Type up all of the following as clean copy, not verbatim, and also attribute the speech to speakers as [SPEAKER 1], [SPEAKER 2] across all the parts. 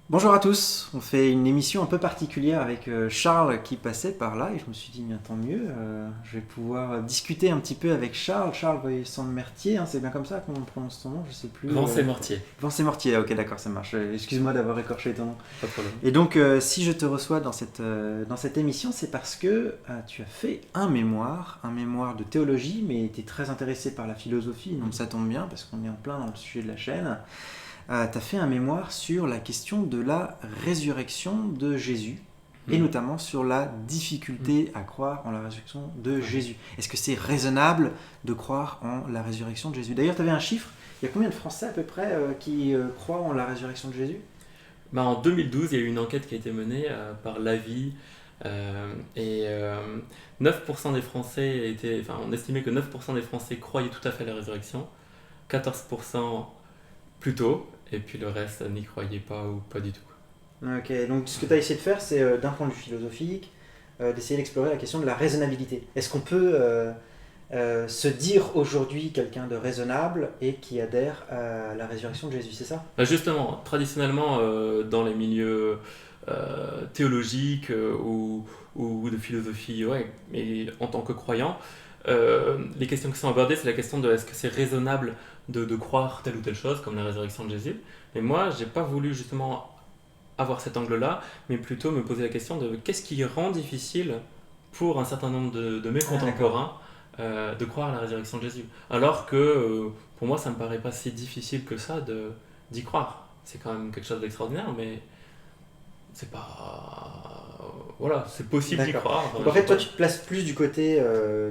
[SPEAKER 1] Bonjour à tous, on fait une émission un peu particulière avec Charles qui passait par là et je me suis dit bien tant mieux, je vais pouvoir discuter un petit peu avec Charles, Charles Voyer-Mertier, c'est bien comme ça qu'on prononce ton nom, je sais plus.
[SPEAKER 2] Vincent Mortier,
[SPEAKER 1] Vincent-Mortier, ok d'accord ça marche, excuse-moi d'avoir écorché ton nom.
[SPEAKER 2] pas de problème.
[SPEAKER 1] Et donc si je te reçois dans cette émission c'est parce que tu as fait un mémoire de théologie mais tu es très intéressé par la philosophie donc ça tombe bien parce qu'on est en plein dans le sujet de la chaîne. Tu as fait un mémoire sur la question de la résurrection de Jésus, et notamment sur la difficulté à croire en la résurrection de Jésus. Est-ce que c'est raisonnable de croire en la résurrection de Jésus? D'ailleurs, tu avais un chiffre, il y a combien de Français à peu près qui croient en la résurrection de Jésus?
[SPEAKER 2] En 2012, il y a eu une enquête qui a été menée par l'AVI et 9% des Français on estimait que 9% des Français croyaient tout à fait à la résurrection, 14% plutôt, et puis le reste n'y croyait pas ou pas du tout.
[SPEAKER 1] Ok, donc ce que tu as essayé de faire, c'est d'un point de vue philosophique, d'essayer d'explorer la question de la raisonnabilité. Est-ce qu'on peut se dire aujourd'hui quelqu'un de raisonnable et qui adhère à la résurrection de Jésus, c'est ça?
[SPEAKER 2] Justement, traditionnellement, dans les milieux théologiques ou de philosophie, ouais, et en tant que croyant, les questions qui sont abordées, c'est la question de est-ce que c'est raisonnable de croire telle ou telle chose, comme la résurrection de Jésus. Mais moi, j'ai pas voulu justement avoir cet angle-là, mais plutôt me poser la question de qu'est-ce qui rend difficile pour un certain nombre de mes contemporains de croire à la résurrection de Jésus. Alors que pour moi, ça me paraît pas si difficile que ça d'y croire. C'est quand même quelque chose d'extraordinaire, mais c'est pas. Voilà, c'est possible d'y
[SPEAKER 1] D'accord.
[SPEAKER 2] croire.
[SPEAKER 1] Donc en fait, toi, tu te places plus du côté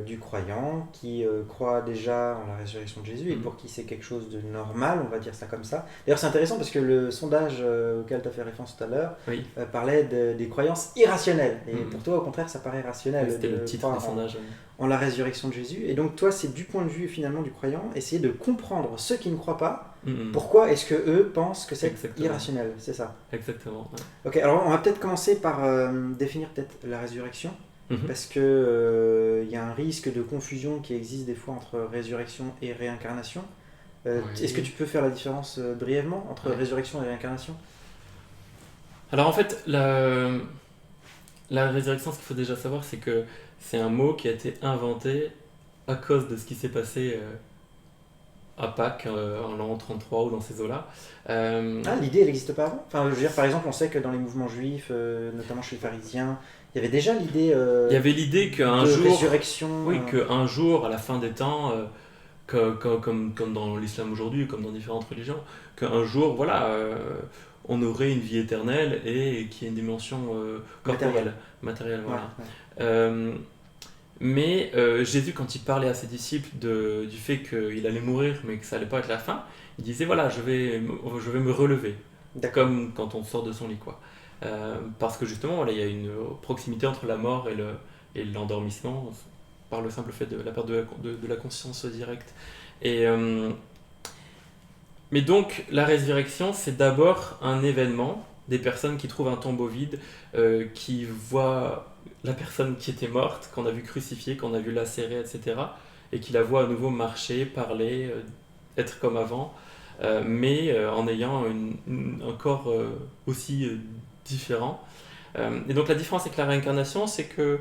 [SPEAKER 1] du croyant qui croit déjà en la résurrection de Jésus et pour qui c'est quelque chose de normal, on va dire ça comme ça. D'ailleurs, c'est intéressant parce que le sondage auquel tu as fait référence tout à l'heure
[SPEAKER 2] Oui,
[SPEAKER 1] parlait des croyances irrationnelles. Et
[SPEAKER 2] mm.
[SPEAKER 1] pour toi, au contraire, ça paraît rationnel
[SPEAKER 2] C'était le
[SPEAKER 1] de
[SPEAKER 2] titre
[SPEAKER 1] croire
[SPEAKER 2] du sondage.
[SPEAKER 1] en la résurrection de Jésus. Et donc, toi, c'est du point de vue finalement du croyant, essayer de comprendre ceux qui ne croient pas.
[SPEAKER 2] Mm.
[SPEAKER 1] Pourquoi est-ce que eux pensent que c'est
[SPEAKER 2] Exactement.
[SPEAKER 1] irrationnel? C'est ça.
[SPEAKER 2] Exactement. Ouais.
[SPEAKER 1] Ok, alors on va peut-être commencer par définir peut-être la résurrection,
[SPEAKER 2] Mhm.
[SPEAKER 1] parce que il y a un risque de confusion qui existe des fois entre résurrection et réincarnation. Est-ce que
[SPEAKER 2] Oui.
[SPEAKER 1] tu peux faire la différence brièvement entre
[SPEAKER 2] Ouais.
[SPEAKER 1] résurrection et réincarnation?
[SPEAKER 2] Alors en fait, la résurrection, ce qu'il faut déjà savoir, c'est que c'est un mot qui a été inventé à cause de ce qui s'est passé à Pâques en l'an 33 ou dans ces eaux-là.
[SPEAKER 1] Ah, l'idée, elle n'existe pas avant? Enfin, je veux dire, par exemple, on sait que dans les mouvements juifs, notamment chez les pharisiens, il y avait déjà l'idée
[SPEAKER 2] Il y avait l'idée qu'un
[SPEAKER 1] de
[SPEAKER 2] jour,
[SPEAKER 1] résurrection.
[SPEAKER 2] oui, qu'un jour, à la fin des temps, comme dans l'islam aujourd'hui, comme dans différentes religions, qu'un jour, voilà, on aurait une vie éternelle et qui ait une dimension corporelle, matérielle,
[SPEAKER 1] Ouais,
[SPEAKER 2] voilà.
[SPEAKER 1] ouais.
[SPEAKER 2] Euh, mais Jésus, quand il parlait à ses disciples du fait qu'il allait mourir, mais que ça allait pas être la fin, il disait voilà, je vais me relever,
[SPEAKER 1] D'accord.
[SPEAKER 2] comme quand on sort de son lit, quoi. Parce que justement, voilà, il y a une proximité entre la mort et l'endormissement, par le simple fait de la perte de la conscience directe. Et, mais donc, la résurrection, c'est d'abord un événement, des personnes qui trouvent un tombeau vide, qui voient la personne qui était morte, qu'on a vu crucifiée, qu'on a vu lacérée, etc., et qui la voit à nouveau marcher, parler, être comme avant, mais en ayant un corps aussi différent. Et donc la différence avec la réincarnation, c'est que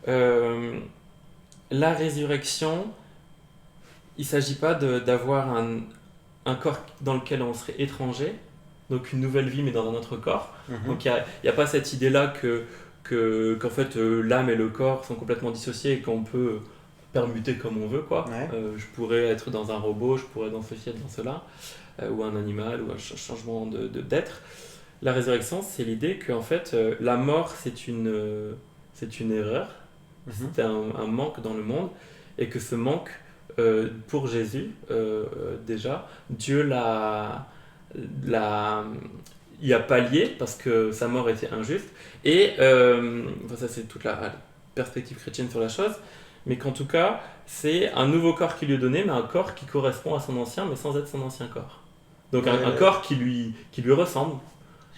[SPEAKER 2] euh, la résurrection, il ne s'agit pas d'avoir un corps dans lequel on serait étranger, donc une nouvelle vie mais dans un autre corps.
[SPEAKER 1] Mhm.
[SPEAKER 2] Donc il n'y a pas cette idée-là qu'en fait l'âme et le corps sont complètement dissociés et qu'on peut permuter comme on veut, quoi.
[SPEAKER 1] Ouais.
[SPEAKER 2] Je pourrais être dans un robot, je pourrais dans ceci, être dans cela, ou un animal, ou un changement d'être. La résurrection, c'est l'idée que en fait, la mort, c'est une erreur,
[SPEAKER 1] Mhm.
[SPEAKER 2] c'est un manque dans le monde, et que ce manque, pour Jésus, déjà, Dieu l'a, y a pallié parce que sa mort était injuste. Et enfin, ça, c'est toute la perspective chrétienne sur la chose, mais qu'en tout cas, c'est un nouveau corps qui lui est donné, mais un corps qui correspond à son ancien, mais sans être son ancien corps. Donc un corps qui lui ressemble.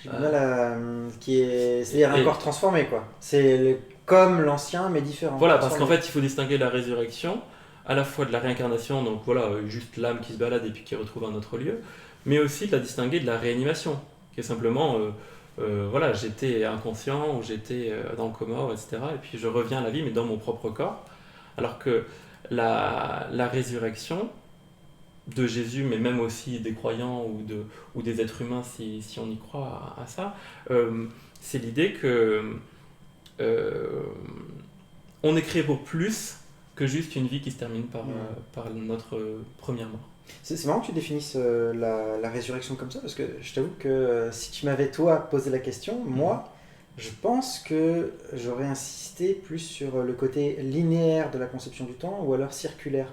[SPEAKER 1] J'ai du mal à. C'est-à-dire un
[SPEAKER 2] Et
[SPEAKER 1] corps transformé, quoi. Comme l'ancien, mais différent.
[SPEAKER 2] voilà, parce qu'en
[SPEAKER 1] Transformé.
[SPEAKER 2] fait, il faut distinguer la résurrection à la fois de la réincarnation, donc voilà, juste l'âme qui se balade et puis qui retrouve un autre lieu, mais aussi de la distinguer de la réanimation. qui est simplement, voilà, j'étais inconscient ou j'étais dans le coma, etc. Et puis je reviens à la vie, mais dans mon propre corps. Alors que la résurrection de Jésus, mais même aussi des croyants ou des êtres humains, si on y croit à ça, c'est l'idée que on est créé pour plus que juste une vie qui se termine par notre première mort.
[SPEAKER 1] C'est marrant que tu définisses la résurrection comme ça, parce que je t'avoue que si tu m'avais toi posé la question, moi, je pense que j'aurais insisté plus sur le côté linéaire de la conception du temps ou alors circulaire.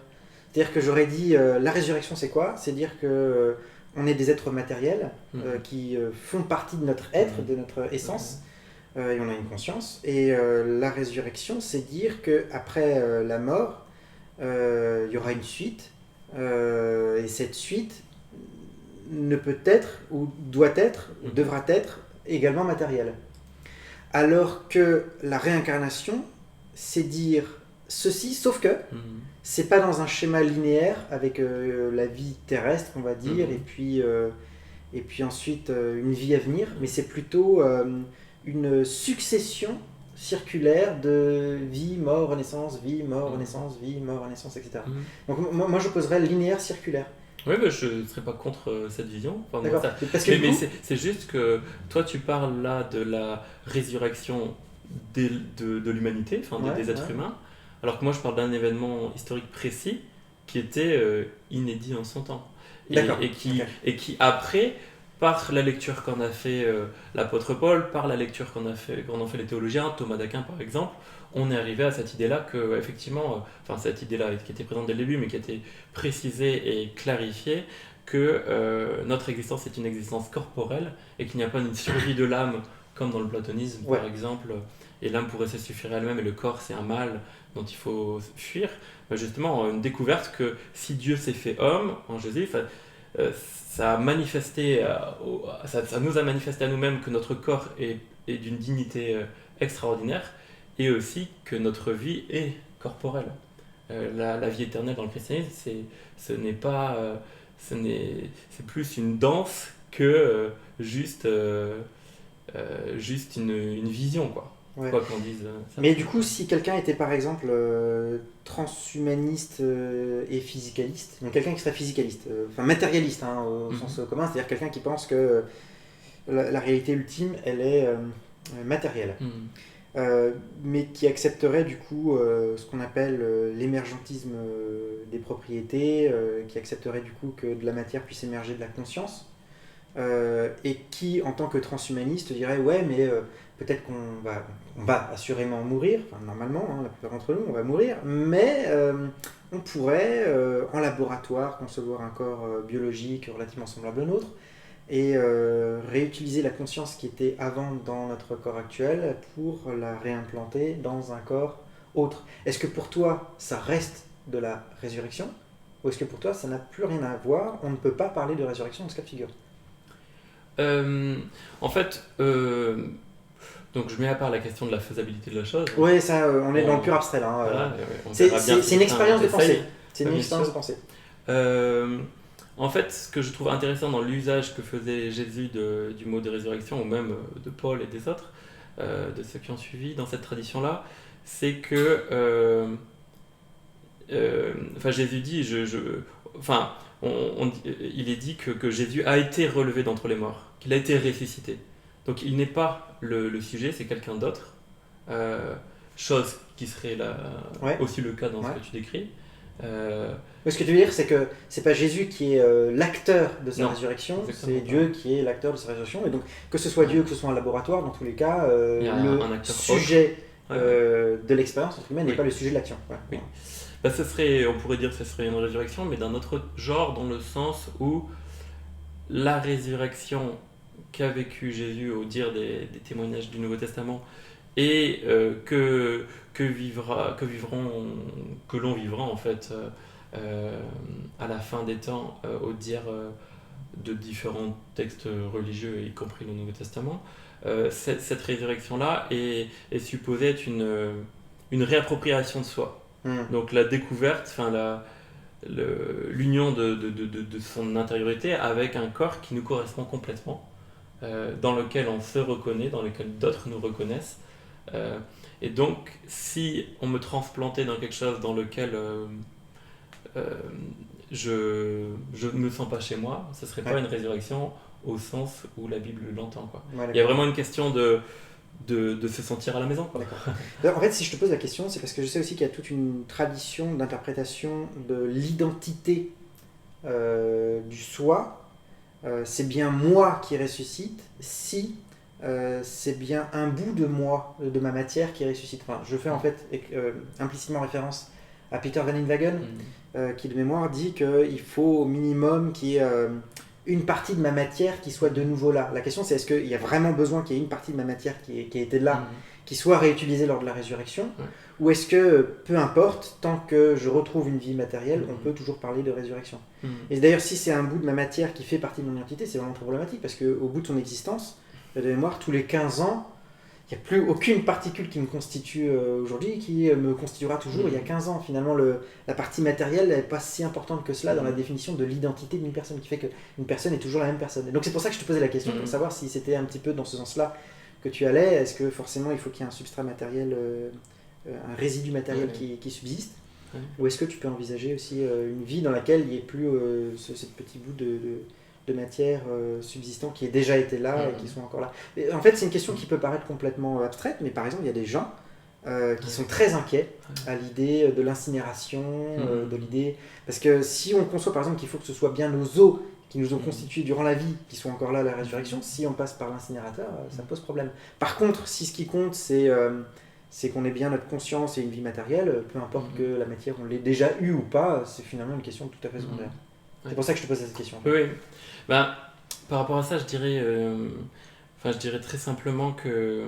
[SPEAKER 1] C'est-à-dire que j'aurais dit la résurrection c'est quoi? C'est dire que on est des êtres matériels qui font partie de notre être, de notre essence, et on a une conscience. Et la résurrection, c'est dire qu'après la mort, il y aura une suite. Et cette suite ne peut être, ou doit être, ou devra être également matérielle. Alors que la réincarnation, c'est dire ceci, sauf que c'est pas dans un schéma linéaire avec la vie terrestre, on va dire, et puis ensuite une vie à venir, mais c'est plutôt une succession circulaire de vie, mort, renaissance, vie, mort, renaissance, vie, mort, renaissance, etc. Donc moi je poserais linéaire circulaire.
[SPEAKER 2] Oui, mais je ne serais pas contre cette vision. Enfin,
[SPEAKER 1] d'accord.
[SPEAKER 2] Mais c'est juste que toi tu parles là de la résurrection de l'humanité, enfin des êtres humains, alors que moi je parle d'un événement historique précis qui était inédit en son temps. Et qui après, par la lecture qu'en a fait l'apôtre Paul, par la lecture qu'en ont fait les théologiens, Thomas d'Aquin par exemple, on est arrivé à cette idée-là que, effectivement, cette idée-là qui était présente dès le début, mais qui a été précisée et clarifiée, que notre existence est une existence corporelle et qu'il n'y a pas une survie de l'âme comme dans le platonisme par exemple, et l'âme pourrait se suffire à elle-même et le corps c'est un mal dont il faut fuir. Justement, une découverte que si Dieu s'est fait homme en Jésus, ça a manifesté, ça nous a manifesté à nous-mêmes que notre corps est d'une dignité extraordinaire et aussi que notre vie est corporelle. La vie éternelle dans le christianisme, c'est plus une danse que juste une vision, quoi.
[SPEAKER 1] Ouais.
[SPEAKER 2] Quoi qu'on dise.
[SPEAKER 1] Mais du coup, si quelqu'un était par exemple transhumaniste et physicaliste, donc quelqu'un qui serait physicaliste, matérialiste au sens commun, c'est-à-dire quelqu'un qui pense que la réalité ultime, elle est matérielle, mais qui accepterait du coup ce qu'on appelle l'émergentisme des propriétés, qui accepterait du coup que de la matière puisse émerger de la conscience, et qui, en tant que transhumaniste, dirait ouais, mais peut-être on va assurément mourir, enfin, normalement, la plupart d'entre nous, on va mourir, mais on pourrait, en laboratoire, concevoir un corps biologique relativement semblable au nôtre, et réutiliser la conscience qui était avant dans notre corps actuel pour la réimplanter dans un corps autre. Est-ce que pour toi, ça reste de la résurrection, ou est-ce que pour toi, ça n'a plus rien à voir, on ne peut pas parler de résurrection dans ce cas de figure?
[SPEAKER 2] En fait, donc je mets à part la question de la faisabilité de la chose.
[SPEAKER 1] Oui, ça, on est dans le pur abstrait là.
[SPEAKER 2] Voilà,
[SPEAKER 1] c'est une expérience de pensée. C'est une expérience de pensée.
[SPEAKER 2] En fait, ce que je trouve intéressant dans l'usage que faisait Jésus du mot de résurrection, ou même de Paul et des autres, de ceux qui ont suivi dans cette tradition-là, c'est que Jésus dit, il est dit que Jésus a été relevé d'entre les morts, qu'il a été ressuscité. Donc il n'est pas le sujet, c'est quelqu'un d'autre. Chose qui serait aussi le cas dans ce que tu décris.
[SPEAKER 1] Ce que tu veux dire, c'est que c'est pas Jésus qui est l'acteur de sa résurrection, c'est Dieu qui est l'acteur de sa résurrection. Et donc, que ce soit Dieu, que ce soit un laboratoire, dans tous les cas, le sujet de l'expérience, entre guillemets, n'est pas le sujet de l'action. Ouais.
[SPEAKER 2] Oui. On pourrait dire que ce serait une résurrection, mais d'un autre genre, dans le sens où la résurrection qu'a vécu Jésus au dire des témoignages du Nouveau Testament et que l'on vivra en fait à la fin des temps au dire de différents textes religieux, y compris le Nouveau Testament. Cette résurrection-là est supposée être une réappropriation de soi. Donc la découverte, l'union de son intériorité avec un corps qui nous correspond complètement, dans lequel on se reconnaît, dans lequel d'autres nous reconnaissent. Euh, et donc, si on me transplantait dans quelque chose dans lequel euh, je ne me sens pas chez moi, ce ne serait pas une résurrection au sens où la Bible l'entend, quoi.
[SPEAKER 1] Ouais,
[SPEAKER 2] Il y a vraiment une question de se sentir à la maison, quoi.
[SPEAKER 1] D'accord. En fait, si je te pose la question, c'est parce que je sais aussi qu'il y a toute une tradition d'interprétation de l'identité du soi. C'est bien moi qui ressuscite si c'est bien un bout de moi, de ma matière qui ressuscite. Enfin, je fais en fait implicitement référence à Peter Van Inwagen, qui de mémoire dit qu'il faut au minimum qu'il y ait une partie de ma matière qui soit de nouveau là. La question c'est est-ce qu'il y a vraiment besoin qu'il y ait une partie de ma matière qui était là, qui soit réutilisée lors de la résurrection, ou est-ce que peu importe, tant que je retrouve une vie matérielle, on peut toujours parler de résurrection. Et d'ailleurs si c'est un bout de ma matière qui fait partie de mon identité, c'est vraiment problématique parce qu'au bout de son existence, de mémoire, tous les 15 ans, il n'y a plus aucune particule qui me constitue aujourd'hui qui me constituera toujours il y a 15 ans. Finalement, la partie matérielle n'est pas si importante que cela dans la définition de l'identité d'une personne, qui fait qu'une personne est toujours la même personne. Et donc c'est pour ça que je te posais la question, pour savoir si c'était un petit peu dans ce sens-là que tu allais. Est-ce que forcément il faut qu'il y ait un substrat matériel, un résidu matériel qui subsiste, ou est-ce que tu peux envisager aussi une vie dans laquelle il n'y ait plus ce petit bout de matière subsistant qui ait déjà été là et qui sont encore là. Et en fait, c'est une question qui peut paraître complètement abstraite, mais par exemple, il y a des gens qui sont très inquiets à l'idée de l'incinération, de l'idée... Parce que si on conçoit par exemple qu'il faut que ce soit bien nos os qui nous ont constitués durant la vie, qui sont encore là à la résurrection, si on passe par l'incinérateur, ça pose problème. Par contre, si ce qui compte, c'est qu'on ait bien notre conscience et une vie matérielle, peu importe que la matière, on l'ait déjà eue ou pas, c'est finalement une question tout à fait secondaire. C'est pour ça que je te pose cette question.
[SPEAKER 2] Oui. Ben, par rapport à ça, je dirais très simplement que...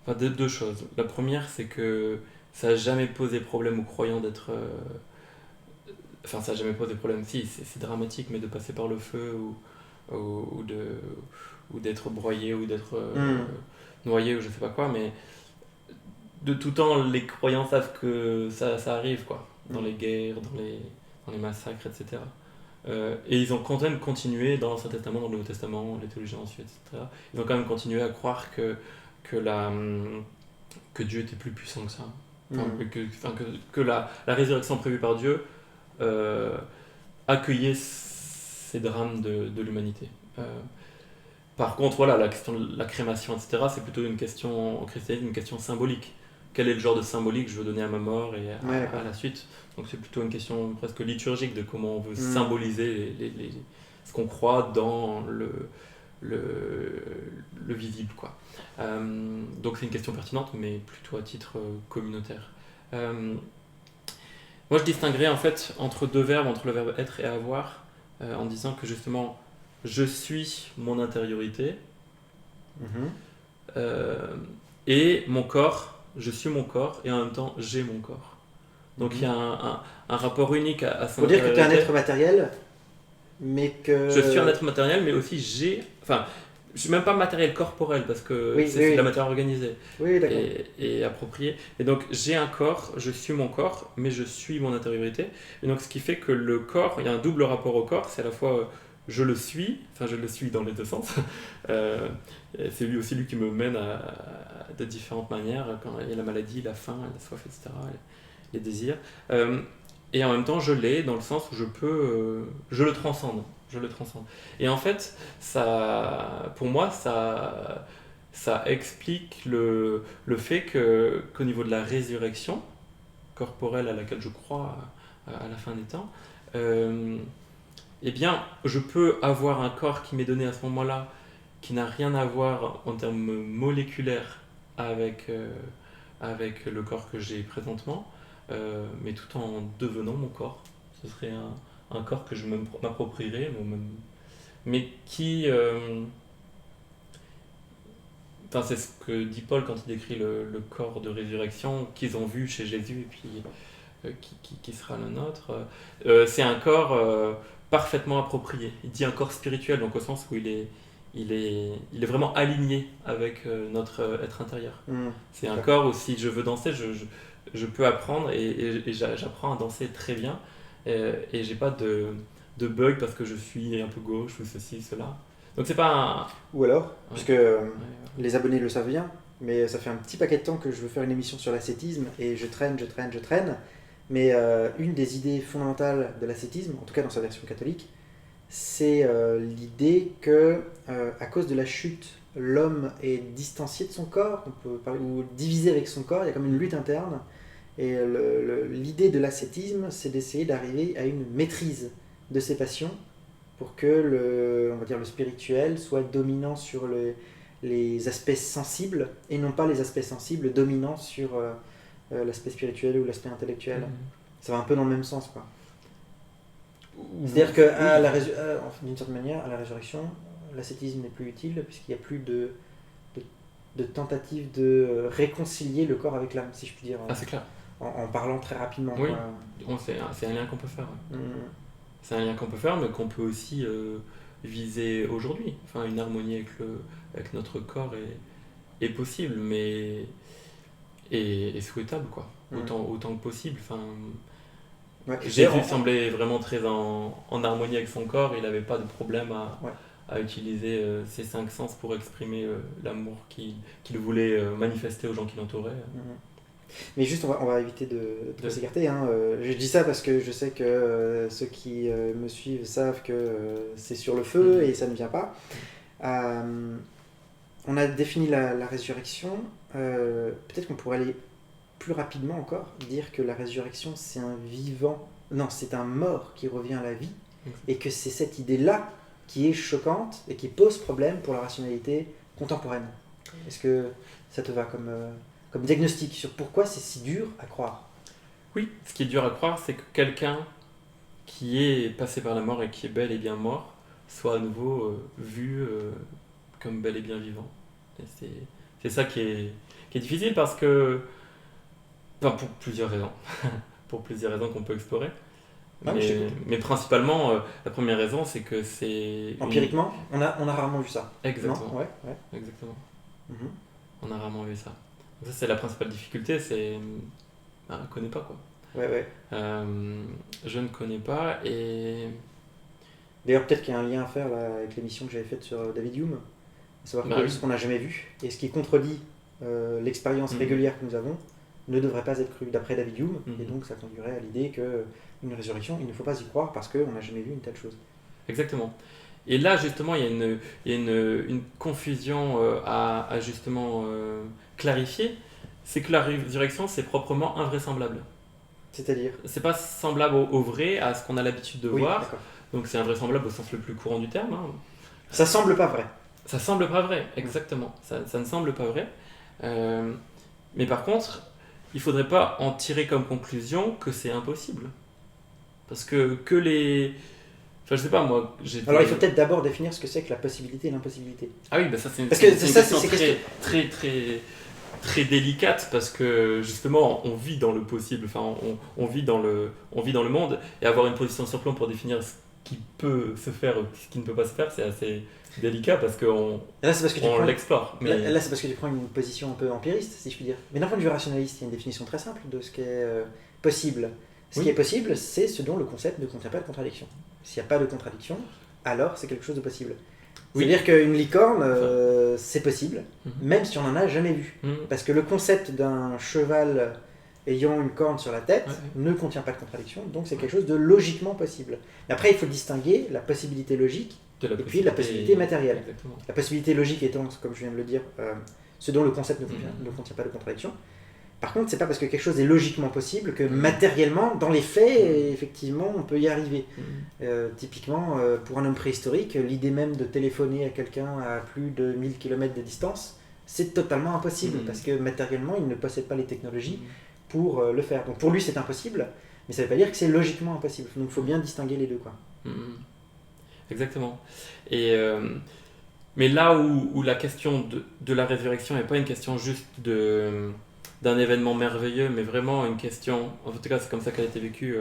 [SPEAKER 2] Enfin, deux choses. La première, c'est que ça n'a jamais posé problème aux croyants d'être... Enfin, ça n'a jamais posé problème, si, c'est dramatique, mais de passer par le feu ou d'être broyé ou d'être noyé ou je sais pas quoi, mais de tout temps, les croyants savent que ça arrive, quoi, dans les guerres, dans les massacres, etc. Et ils ont quand même continué dans l'Ancien Testament, dans le Nouveau Testament, les théologiens ensuite, etc. Ils ont quand même continué à croire que Dieu était plus puissant que ça. Que la résurrection prévue par Dieu accueillait ces drames de l'humanité. Par contre, voilà, la question de la crémation, etc., c'est plutôt une question, en christianisme, une question symbolique. Quel est le genre de symbolique que je veux donner à ma mort et à la suite. Donc c'est plutôt une question presque liturgique de comment on veut symboliser ce qu'on croit dans le visible, quoi. Donc c'est une question pertinente, mais plutôt à titre communautaire. Moi je distinguerais en fait entre deux verbes, entre le verbe être et avoir, en disant que justement je suis mon intériorité et mon corps, je suis mon corps et en même temps j'ai mon corps. Donc il y a un rapport unique à son
[SPEAKER 1] intériorité. Faut dire que tu es un être matériel, mais que...
[SPEAKER 2] Je suis un être matériel, mais aussi j'ai... Enfin, je suis même pas matériel corporel parce que c'est de la matière organisée et appropriée. Et donc j'ai un corps, je suis mon corps, mais je suis mon intériorité. Et donc ce qui fait que le corps, il y a un double rapport au corps, c'est à la fois je le suis dans les deux sens. C'est lui aussi lui qui me mène de différentes manières quand il y a la maladie, la faim, la soif, etc., les désirs. Et en même temps je l'ai dans le sens où je le transcende. Et en fait, pour moi, ça explique le fait qu'au niveau de la résurrection corporelle à laquelle je crois à la fin des temps, eh bien, je peux avoir un corps qui m'est donné à ce moment-là, qui n'a rien à voir en termes moléculaires avec le corps que j'ai présentement, mais tout en devenant mon corps. Ce serait un corps que je m'approprierais, mais qui... c'est ce que dit Paul quand il décrit le corps de résurrection qu'ils ont vu chez Jésus et puis qui sera le nôtre. C'est un corps parfaitement approprié. Il dit un corps spirituel, donc au sens où il est vraiment aligné avec notre être intérieur. C'est un corps où si je veux danser, je peux apprendre et j'apprends à danser très bien. Et j'ai pas de bug parce que je suis un peu gauche ou ceci, cela. Donc c'est pas
[SPEAKER 1] Ou alors,
[SPEAKER 2] ouais.
[SPEAKER 1] puisque
[SPEAKER 2] Ouais,
[SPEAKER 1] les abonnés le savent bien, mais ça fait un petit paquet de temps que je veux faire une émission sur l'ascétisme et je traîne. Mais une des idées fondamentales de l'ascétisme, en tout cas dans sa version catholique, c'est l'idée que à cause de la chute, l'homme est distancié de son corps, on peut parler, ou divisé avec son corps, il y a comme une lutte interne. Et l'idée de l'ascétisme, c'est d'essayer d'arriver à une maîtrise de ses passions pour que on va dire le spirituel soit dominant sur les aspects sensibles et non pas les aspects sensibles dominants sur l'aspect spirituel ou l'aspect intellectuel. Ça va un peu dans le même sens, quoi. C'est-à-dire que d'une certaine manière, à la résurrection, l'ascétisme n'est plus utile puisqu'il n'y a plus de tentative de réconcilier le corps avec l'âme, si je puis dire,
[SPEAKER 2] Ah, c'est clair.
[SPEAKER 1] en parlant très rapidement.
[SPEAKER 2] Oui,
[SPEAKER 1] quoi.
[SPEAKER 2] c'est un lien qu'on peut faire. Ouais.
[SPEAKER 1] Mm.
[SPEAKER 2] C'est un lien qu'on peut faire, mais qu'on peut aussi viser aujourd'hui. Enfin, une harmonie avec notre corps est possible, mais est souhaitable, quoi. Autant que possible. Enfin,
[SPEAKER 1] Ouais,
[SPEAKER 2] Jésus semblait vraiment très en harmonie avec son corps. Il n'avait pas de problème
[SPEAKER 1] Ouais.
[SPEAKER 2] à utiliser ses 5 sens pour exprimer l'amour qu'il voulait manifester aux gens qui l'entouraient.
[SPEAKER 1] Mais juste, on va éviter de s'écarter. Hein. Je dis ça parce que je sais que ceux qui me suivent savent que c'est sur le feu et ça ne vient pas. On a défini la résurrection. Peut-être qu'on pourrait aller plus rapidement encore, dire que la résurrection, c'est un vivant. Non, c'est un mort qui revient à la vie. Et que c'est cette idée-là qui est choquante et qui pose problème pour la rationalité contemporaine. Est-ce que ça te va comme diagnostic sur pourquoi c'est si dur à croire?
[SPEAKER 2] Oui, ce qui est dur à croire, c'est que quelqu'un qui est passé par la mort et qui est bel et bien mort soit à nouveau vu comme bel et bien vivant. Et c'est ça qui est difficile parce que... Enfin, pour plusieurs raisons. Pour plusieurs raisons qu'on peut explorer. Mais principalement, la première raison, c'est que c'est...
[SPEAKER 1] Empiriquement, on a rarement vu ça.
[SPEAKER 2] Exactement.
[SPEAKER 1] Non, ouais.
[SPEAKER 2] Exactement. On a rarement vu ça. Donc ça, c'est la principale difficulté, c'est... on ne connaît pas, quoi.
[SPEAKER 1] Ouais.
[SPEAKER 2] Je ne connais pas et...
[SPEAKER 1] D'ailleurs, peut-être qu'il y a un lien à faire là, avec l'émission que j'avais faite sur David Hume, à savoir que ce qu'on n'a jamais vu et ce qui contredit l'expérience régulière que nous avons ne devrait pas être cru d'après David Hume, et donc ça conduirait à l'idée qu'une résurrection, il ne faut pas y croire parce qu'on n'a jamais vu une telle chose.
[SPEAKER 2] Exactement. Et là, justement, il y a une confusion à justement clarifier, c'est que la résurrection, c'est proprement invraisemblable.
[SPEAKER 1] C'est-à-dire ?
[SPEAKER 2] C'est pas semblable au vrai, à ce qu'on a l'habitude de voir.
[SPEAKER 1] D'accord.
[SPEAKER 2] Donc c'est invraisemblable au sens le plus courant du terme. Hein.
[SPEAKER 1] Ça semble pas vrai.
[SPEAKER 2] Ça semble pas vrai, exactement. Ça ne semble pas vrai. Mais par contre, il faudrait pas en tirer comme conclusion que c'est impossible. Parce que les... Enfin, je sais pas, moi...
[SPEAKER 1] Alors il faut peut-être d'abord définir ce que c'est que la possibilité et l'impossibilité.
[SPEAKER 2] Ah oui, bah ça c'est une,
[SPEAKER 1] question
[SPEAKER 2] très délicate, parce que justement, on vit dans le possible, enfin, on vit dans le monde, et avoir une position sur plomb pour définir ce qui peut se faire ou ce qui ne peut pas se faire, c'est assez délicat, parce qu'on l'explore.
[SPEAKER 1] Mais... Là, c'est parce que tu prends une position un peu empiriste, si je puis dire. Mais d'un point de vue rationaliste, il y a une définition très simple de ce qui est possible. Ce qui est possible, c'est ce dont le concept ne contient pas de contradiction. S'il n'y a pas de contradiction, alors c'est quelque chose de possible. C'est-à-dire qu'une licorne, c'est possible, même si on n'en a jamais vu. Parce que le concept d'un cheval ayant une corne sur la tête ne contient pas de contradiction, donc c'est quelque chose de logiquement possible. Mais après, il faut distinguer la possibilité logique et puis la possibilité matérielle.
[SPEAKER 2] Exactement.
[SPEAKER 1] La possibilité logique étant, comme je viens de le dire, ce dont le concept ne contient pas de contradiction. Par contre, c'est pas parce que quelque chose est logiquement possible que matériellement, dans les faits, effectivement, on peut y arriver. Typiquement, pour un homme préhistorique, l'idée même de téléphoner à quelqu'un à plus de 1000 km de distance, c'est totalement impossible parce que matériellement, il ne possède pas les technologies pour le faire. Donc pour lui, c'est impossible, mais ça ne veut pas dire que c'est logiquement impossible. Donc il faut bien distinguer les deux, quoi.
[SPEAKER 2] Exactement. Et mais là où la question de la résurrection n'est pas une question juste d'un événement merveilleux, mais vraiment une question, en tout cas c'est comme ça qu'elle a été vécue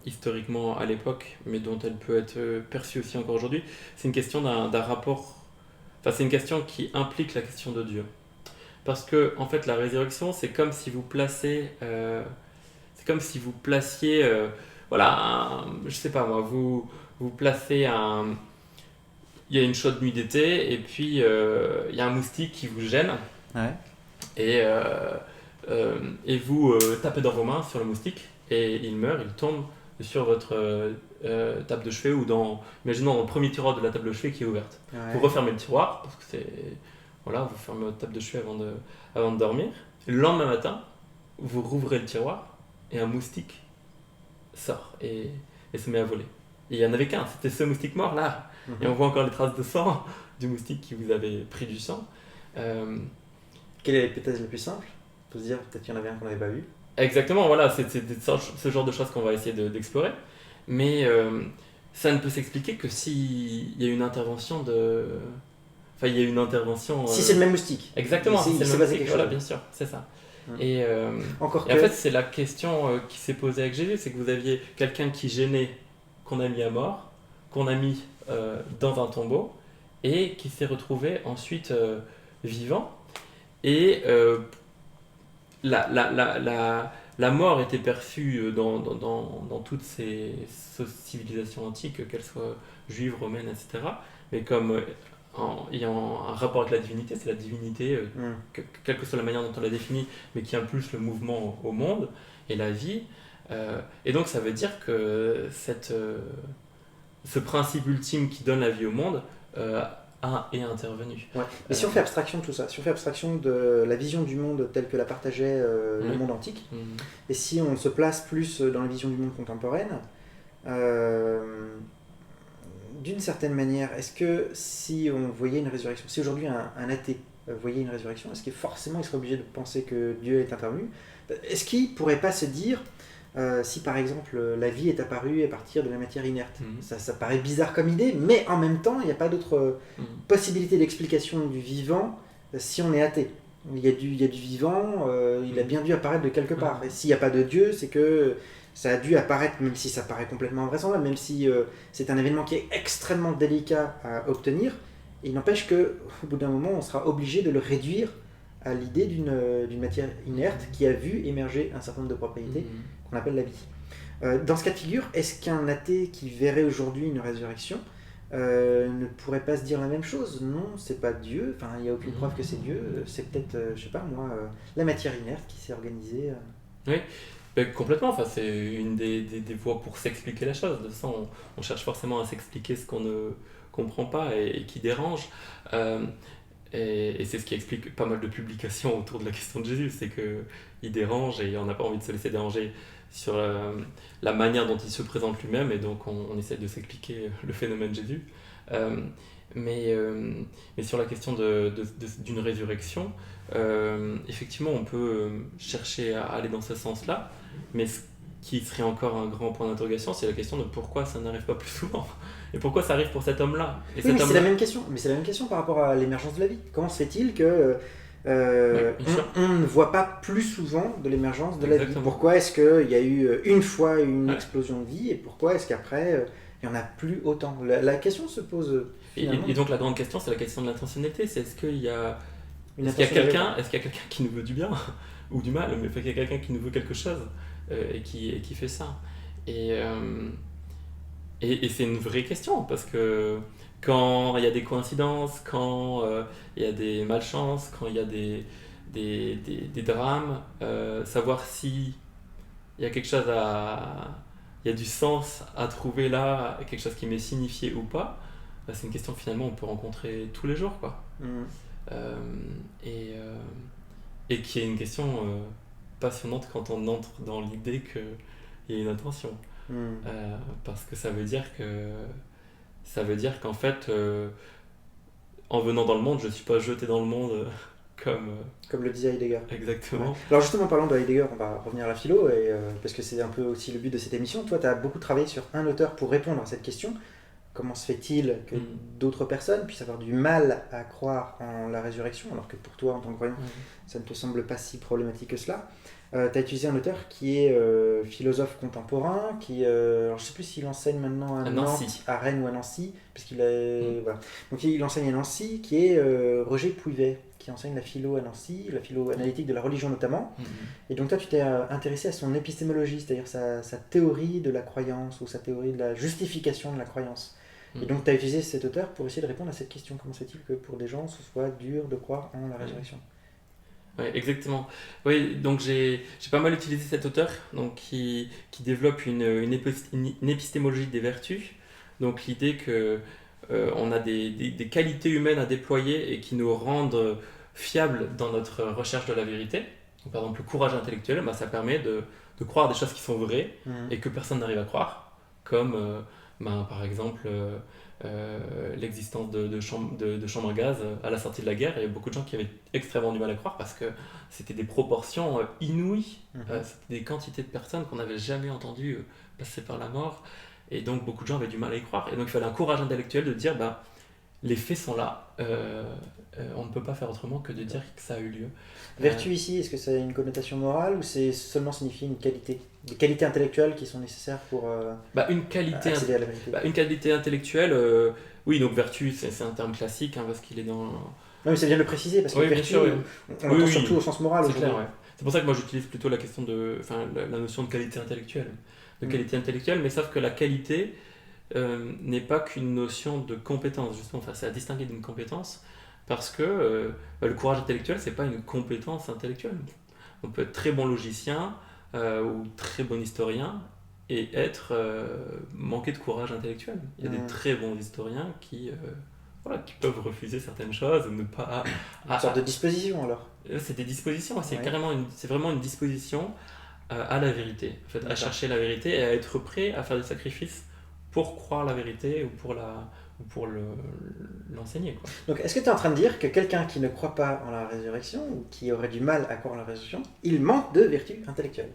[SPEAKER 2] historiquement à l'époque, mais dont elle peut être perçue aussi encore aujourd'hui, c'est une question d'un rapport, enfin c'est une question qui implique la question de Dieu. Parce que en fait la résurrection, c'est comme si vous placiez, voilà, je sais pas moi, vous placez il y a une chaude nuit d'été et puis il y a un moustique qui vous gêne
[SPEAKER 1] Ouais.
[SPEAKER 2] et vous tapez dans vos mains sur le moustique et il meurt, il tombe sur votre table de chevet ou imaginons dans le premier tiroir de la table de chevet qui est ouverte.
[SPEAKER 1] Ouais.
[SPEAKER 2] Vous refermez le tiroir parce que voilà, vous fermez votre table de chevet avant de dormir. Le lendemain matin, vous rouvrez le tiroir et un moustique sort et se met à voler. Et il n'y en avait qu'un, c'était ce moustique mort là. Et on voit encore les traces de sang du moustique qui vous avait pris du sang.
[SPEAKER 1] Quelle est l'hypothèse la plus simple? On peut se dire peut-être qu'il y en avait un qu'on n'avait pas vu.
[SPEAKER 2] Exactement, voilà, c'est ce genre de choses qu'on va essayer d'explorer. Mais ça ne peut s'expliquer que s'il y a une intervention de... Enfin, il y a une intervention...
[SPEAKER 1] Si c'est le même moustique.
[SPEAKER 2] Exactement, si c'est le même
[SPEAKER 1] basé
[SPEAKER 2] moustique,
[SPEAKER 1] quelque
[SPEAKER 2] voilà,
[SPEAKER 1] chose.
[SPEAKER 2] bien sûr, c'est ça.
[SPEAKER 1] Hum.
[SPEAKER 2] Et
[SPEAKER 1] Encore
[SPEAKER 2] en
[SPEAKER 1] que...
[SPEAKER 2] fait, c'est la question qui s'est posée avec Jésus, c'est que vous aviez quelqu'un qui gênait, qu'on a mis à mort, qu'on a mis dans un tombeau, et qui s'est retrouvé ensuite vivant. Et la mort était perçue dans toutes ces civilisations antiques, qu'elles soient juives, romaines, etc. Mais comme ayant un rapport avec la divinité, c'est la divinité, quelle que soit la manière dont on la définit, mais qui impulse le mouvement au monde et la vie. Et donc ça veut dire que ce principe ultime qui donne la vie au monde est intervenu.
[SPEAKER 1] Ouais. Mais si on fait abstraction de tout ça, si on fait abstraction de la vision du monde telle que la partageait le monde antique, et si on se place plus dans la vision du monde contemporaine, d'une certaine manière, est-ce que si on voyait une résurrection, si aujourd'hui un athée voyait une résurrection, est-ce que forcément il serait obligé de penser que Dieu est intervenu? Est-ce qu'il ne pourrait pas se dire, si par exemple la vie est apparue à partir de la matière inerte, ça paraît bizarre comme idée, mais en même temps il n'y a pas d'autre possibilité d'explication du vivant si on est athée. Il y a du vivant, il a bien dû apparaître de quelque part. Et s'il n'y a pas de Dieu, c'est que ça a dû apparaître, même si ça paraît complètement invraisemblable, même si c'est un événement qui est extrêmement délicat à obtenir. Il n'empêche qu'au bout d'un moment, on sera obligé de le réduire à l'idée d'une matière inerte qui a vu émerger un certain nombre de propriétés qu'on appelle la vie. Dans ce cas de figure, est-ce qu'un athée qui verrait aujourd'hui une résurrection ne pourrait pas se dire la même chose? Non, c'est pas Dieu, enfin, il n'y a aucune preuve que c'est Dieu, c'est peut-être, je sais pas moi, la matière inerte qui s'est organisée.
[SPEAKER 2] Oui, ben, complètement, enfin, c'est une des voies pour s'expliquer la chose. De toute façon, on cherche forcément à s'expliquer ce qu'on ne comprend pas et qui dérange. Et c'est ce qui explique pas mal de publications autour de la question de Jésus, c'est qu'il dérange et on n'a pas envie de se laisser déranger sur la manière dont il se présente lui-même, et donc on essaie de s'expliquer le phénomène de Jésus. Mais sur la question d'une résurrection, effectivement on peut chercher à aller dans ce sens-là, mais ce qui serait encore un grand point d'interrogation, c'est la question de pourquoi ça n'arrive pas plus souvent. Et pourquoi ça arrive pour cet homme-là?
[SPEAKER 1] Oui, mais c'est la même question. Mais c'est la même question par rapport à l'émergence de la vie. Comment se fait-il que on ne voit pas plus souvent de l'émergence de la vie? Pourquoi est-ce qu'il y a eu une fois une explosion de vie et pourquoi est-ce qu'après il n'y en a plus autant? La question se pose finalement.
[SPEAKER 2] Et donc la grande question, c'est la question de l'intentionnalité. C'est est-ce qu'il y a quelqu'un qui nous veut du bien ou du mal, mais qu'il y a quelqu'un qui nous veut quelque chose et qui fait ça. Et c'est une vraie question, parce que quand il y a des coïncidences, quand il y a des malchances, quand il y a des drames, savoir si il y a quelque chose il y a du sens à trouver là, quelque chose qui m'est signifié ou pas, c'est une question que finalement on peut rencontrer tous les jours, quoi. Et qui est une question passionnante quand on entre dans l'idée qu'il y a une intention. Parce que ça veut dire qu'en fait, en venant dans le monde, je ne suis pas jeté dans le monde
[SPEAKER 1] comme le disait Heidegger.
[SPEAKER 2] Exactement.
[SPEAKER 1] Ouais. Alors justement, parlant de Heidegger, on va revenir à la philo, parce que c'est un peu aussi le but de cette émission. Toi, tu as beaucoup travaillé sur un auteur pour répondre à cette question. Comment se fait-il que d'autres personnes puissent avoir du mal à croire en la résurrection, alors que pour toi, en tant que croyant, ça ne te semble pas si problématique que cela? Tu as utilisé un auteur qui est philosophe contemporain, alors je ne sais plus s'il enseigne maintenant à Nantes, à Rennes ou à Nancy, puisqu'il est, voilà. Donc il enseigne à Nancy, qui est Roger Pouivet, qui enseigne la philo à Nancy, la philo analytique de la religion notamment. Et donc toi, tu t'es intéressé à son épistémologie, c'est-à-dire sa théorie de la croyance, ou sa théorie de la justification de la croyance. Et donc tu as utilisé cet auteur pour essayer de répondre à cette question. Comment se fait-il que pour des gens, ce soit dur de croire en la résurrection?
[SPEAKER 2] Ouais, exactement. Oui, donc j'ai pas mal utilisé cet auteur donc qui développe une épistémologie des vertus. Donc l'idée que on a des qualités humaines à déployer et qui nous rendent fiables dans notre recherche de la vérité. Donc, par exemple, le courage intellectuel, bah, ça permet de croire des choses qui sont vraies et que personne n'arrive à croire, comme ben, par exemple l'existence de chambres à gaz à la sortie de la guerre. Il y a beaucoup de gens qui avaient extrêmement du mal à croire parce que c'était des proportions inouïes, c'était des quantités de personnes qu'on n'avait jamais entendues passer par la mort. Et donc beaucoup de gens avaient du mal à y croire. Et donc il fallait un courage intellectuel de dire bah, les faits sont là, on ne peut pas faire autrement que de dire que ça a eu lieu.
[SPEAKER 1] Vertu ici, est-ce que ça a une connotation morale ou c'est seulement signifier une qualité, des qualités intellectuelles qui sont nécessaires pour
[SPEAKER 2] Bah, une qualité,
[SPEAKER 1] accéder à la vérité?
[SPEAKER 2] bah, une qualité intellectuelle, oui, donc vertu, c'est un terme classique parce qu'il est dans.
[SPEAKER 1] Non, mais c'est bien de le préciser parce que
[SPEAKER 2] Oui, bien
[SPEAKER 1] vertu,
[SPEAKER 2] sûr, oui.
[SPEAKER 1] on l'entend surtout au sens moral
[SPEAKER 2] C'est
[SPEAKER 1] aujourd'hui.
[SPEAKER 2] clair, ouais. C'est pour ça que moi j'utilise plutôt la question la notion de qualité intellectuelle. Qualité intellectuelle, mais sauf que la qualité n'est pas qu'une notion de compétence, justement, enfin, c'est à distinguer d'une compétence, parce que bah, le courage intellectuel, c'est pas une compétence intellectuelle. On peut être très bon logicien ou très bon historien et manquer de courage intellectuel. Il y a des très bons historiens voilà, qui peuvent refuser certaines choses, ne pas.
[SPEAKER 1] Une sorte de disposition alors.
[SPEAKER 2] C'est des dispositions, c'est
[SPEAKER 1] Ouais.
[SPEAKER 2] c'est vraiment une disposition à la vérité, en fait, à chercher la vérité et à être prêt à faire des sacrifices pour croire la vérité ou pour l'enseigner, quoi.
[SPEAKER 1] Donc est-ce que tu es en train de dire que quelqu'un qui ne croit pas en la résurrection ou qui aurait du mal à croire en la résurrection, il manque de vertu intellectuelle?